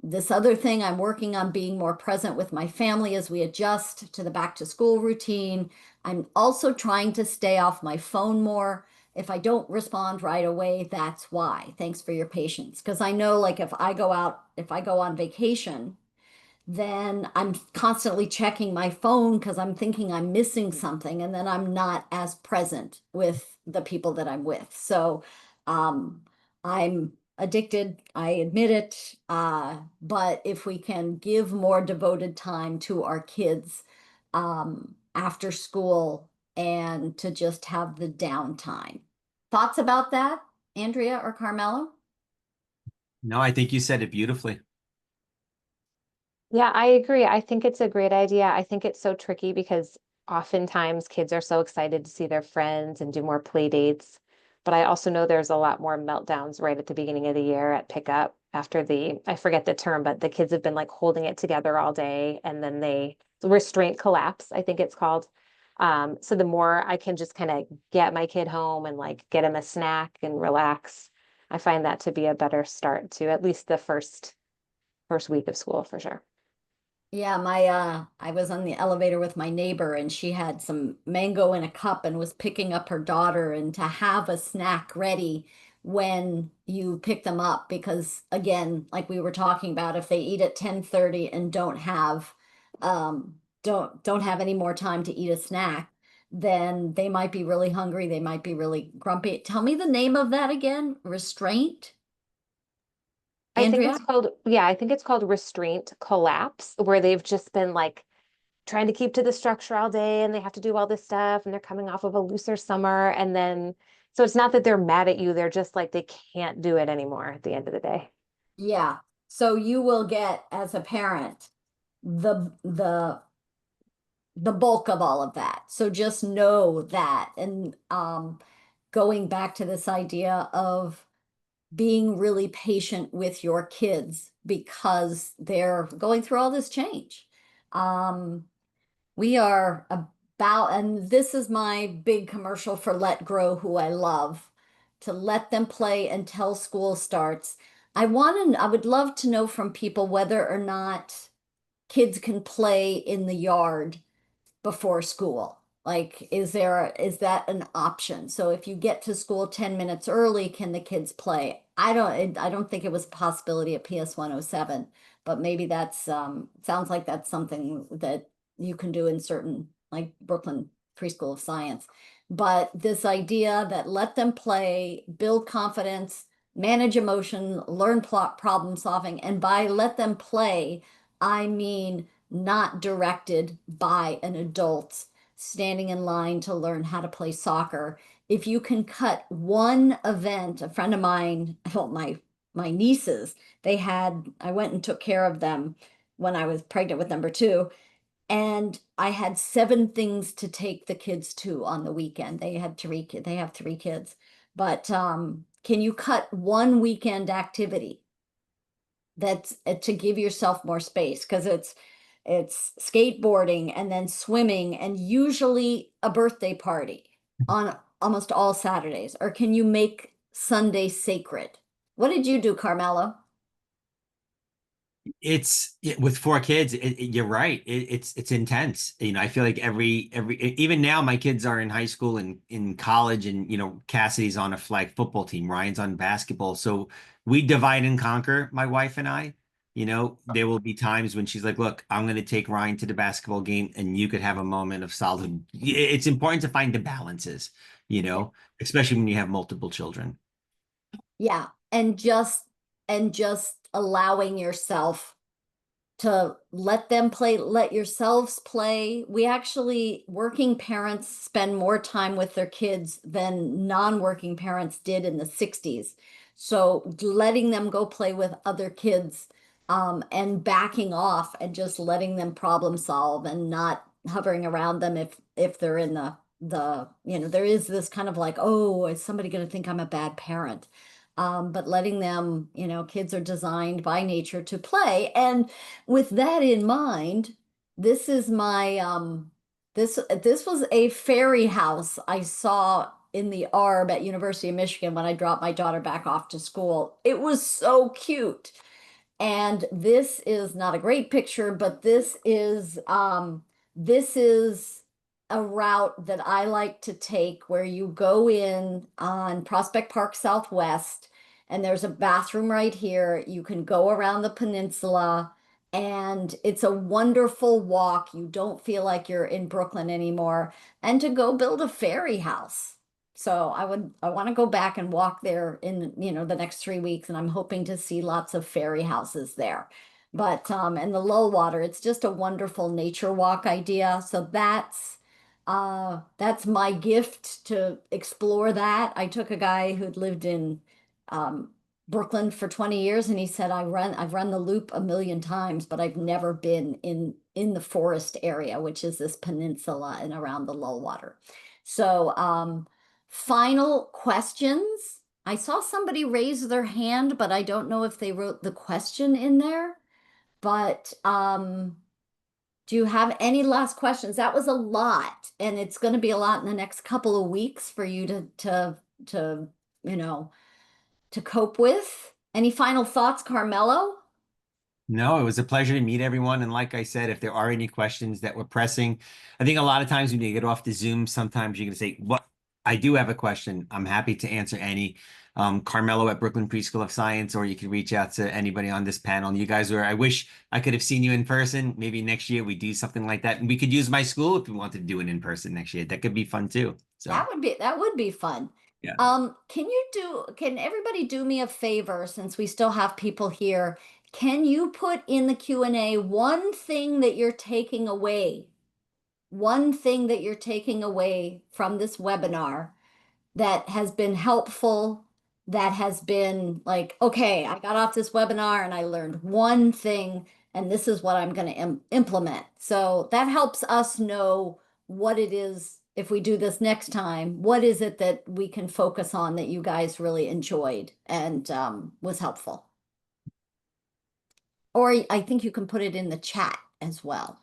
This other thing, I'm working on being more present with my family as we adjust to the back to school routine. I'm also trying to stay off my phone more. If I don't respond right away, that's why. Thanks for your patience. Because I know, like, if I go out, if I go on vacation, then I'm constantly checking my phone because I'm thinking I'm missing something, and then I'm not as present with the people that I'm with. So I'm addicted, I admit it. But if we can give more devoted time to our kids after school and to just have the downtime. Thoughts about that, Andrea or Carmelo? No, I think you said it beautifully. Yeah, I agree. I think it's a great idea. I think it's so tricky because oftentimes kids are so excited to see their friends and do more play dates. But I also know there's a lot more meltdowns right at the beginning of the year at pickup after I forget the term, but the kids have been like holding it together all day and then the restraint collapse, I think it's called. So the more I can just kind of get my kid home and like get him a snack and relax, I find that to be a better start to at least the first week of school for sure. Yeah, I was on the elevator with my neighbor and she had some mango in a cup and was picking up her daughter, and to have a snack ready when you pick them up, because again, like we were talking about, if they eat at 10:30 and don't have any more time to eat a snack, then they might be really hungry, they might be really grumpy. Tell me the name of that again. Restraint, I think Andrea? it's called, yeah, I think it's called restraint collapse, where they've just been like trying to keep to the structure all day and they have to do all this stuff and they're coming off of a looser summer. And then, so it's not that they're mad at you, they're just like they can't do it anymore at the end of the day. Yeah. So you will get, as a parent, the bulk of all of that. So just know that. And going back to this idea of being really patient with your kids because they're going through all this change. We are a bow, and this is my big commercial for Let Grow, who I love, to let them play until school starts. I would love to know from people whether or not kids can play in the yard before school. Like, is that an option? So if you get to school 10 minutes early, can the kids play? I don't think it was a possibility at PS 107, but maybe that's sounds like that's something that you can do in certain, like Brooklyn Preschool of Science. But this idea that let them play, build confidence, manage emotion, learn plot problem solving, and by let them play, I mean not directed by an adult standing in line to learn how to play soccer. If you can cut one event, a friend of mine, well, my nieces, I went and took care of them when I was pregnant with number two, and I had 7 things to take the kids to on the weekend. They have 3 kids. But can you cut one weekend activity that's to give yourself more space? Because it's skateboarding and then swimming and usually a birthday party on almost all Saturdays. Or can you make Sunday sacred? What did you do, Carmelo? With 4 kids, you're right. It's intense. I feel like even now my kids are in high school and in college, and Cassidy's on a flag football team, Ryan's on basketball. So we divide and conquer, my wife and I. There will be times when she's like, "Look, I'm going to take Ryan to the basketball game, and you could have a moment of solid." It's important to find the balances, Yeah. especially when you have multiple children. Yeah, and just allowing yourself to let them play, let yourselves play. We actually, working parents spend more time with their kids than non-working parents did in the 60s. So letting them go play with other kids, and backing off and just letting them problem solve and not hovering around them if they're in there is this kind of like, oh, is somebody going to think I'm a bad parent? But letting them, kids are designed by nature to play. And with that in mind, this is my this was a fairy house I saw in the Arb at University of Michigan when I dropped my daughter back off to school. It was so cute. And this is not a great picture, but this is a route that I like to take where you go in on Prospect Park Southwest, and there's a bathroom right here. You can go around the peninsula, and it's a wonderful walk. You don't feel like you're in Brooklyn anymore, and to go build a fairy house. So I want to go back and walk there in, the next 3 weeks, and I'm hoping to see lots of fairy houses there. But and the low water, it's just a wonderful nature walk idea. So that's my gift to explore that. I took a guy who'd lived in um Brooklyn for 20 years, and he said, I've run the loop a million times, but I've never been in the forest area, which is this peninsula and around the low water. So final questions. I saw somebody raise their hand, but I don't know if they wrote the question in there. But do you have any last questions? That was a lot, and it's going to be a lot in the next couple of weeks for you to you know to cope with. Any final thoughts, Carmelo? No, it was a pleasure to meet everyone. And like I said, if there are any questions that were pressing, I think a lot of times when you get off the Zoom, sometimes you're going to say, "What? I do have a question. I'm happy to answer any." Carmelo at Brooklyn Preschool of Science, or you can reach out to anybody on this panel. You guys I wish I could have seen you in person. Maybe next year we do something like that. And we could use my school if we wanted to do it in person next year. That could be fun too. So, That would be fun. yeah. Can everybody do me a favor since we still have people here? Can you put in the Q&A one thing that you're taking away? One thing that you're taking away from this webinar that has been helpful, that has been like, okay, I got off this webinar and I learned one thing, and this is what I'm going to implement. So that helps us know what it is if we do this next time. What is it that we can focus on that you guys really enjoyed and was helpful? Or I think you can put it in the chat as well.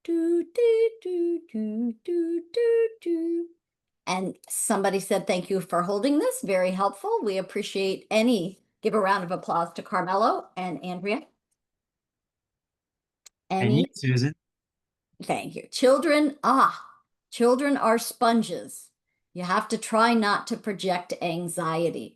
Do, do, do, do, do, do, do. And somebody said, thank you for holding this. Very helpful. We appreciate any. Give a round of applause to Carmelo and Andrea. And you, Any Susan. Thank you. Children are sponges. You have to try not to project anxiety.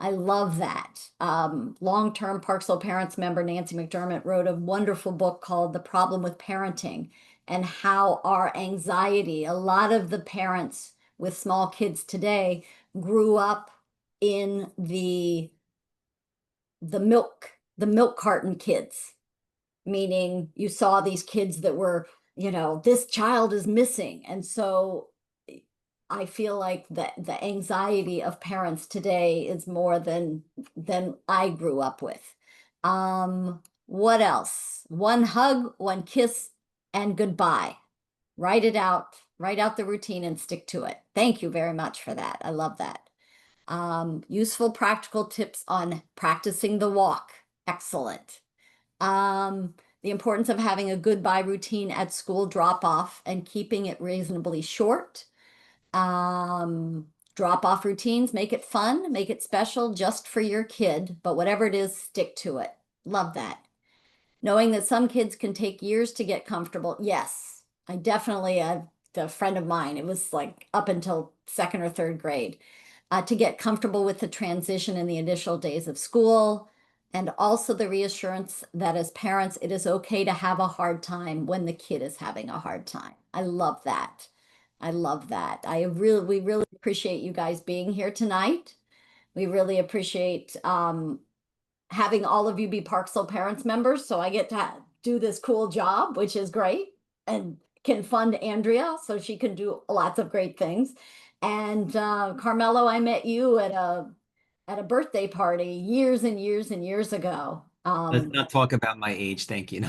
I love that. Long-term Parksville Parents member Nancy McDermott wrote a wonderful book called The Problem with Parenting and how our anxiety, a lot of the parents with small kids today grew up in the milk carton kids, meaning you saw these kids that were, this child is missing. And so I feel like the anxiety of parents today is more than I grew up with. What else? One hug, one kiss, and goodbye. Write out the routine and stick to it. Thank you very much for that. I love that. Useful practical tips on practicing the walk. Excellent. The importance of having a goodbye routine at school drop off and keeping it reasonably short. Drop off routines, make it fun, make it special just for your kid, but whatever it is, stick to it. Love that. Knowing that some kids can take years to get comfortable. Yes, I definitely, a friend of mine, it was like up until second or third grade, to get comfortable with the transition in the initial days of school. And also the reassurance that as parents, it is okay to have a hard time when the kid is having a hard time. I love that. I love that. We really appreciate you guys being here tonight. We really appreciate having all of you be Parksville Parents members, so I get to do this cool job, which is great, and can fund Andrea so she can do lots of great things. And Carmelo, I met you at a birthday party years and years and years ago. Let's not talk about my age. Thank you.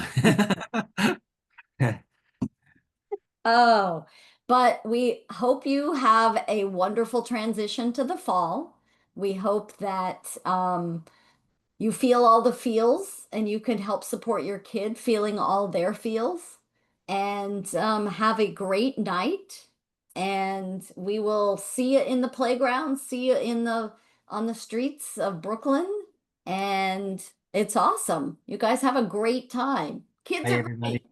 Oh, but we hope you have a wonderful transition to the fall. We hope that you feel all the feels and you can help support your kid feeling all their feels. And have a great night. And we will see you in the playground, see you on the streets of Brooklyn. And it's awesome. You guys have a great time. Kids Bye, are everybody. great.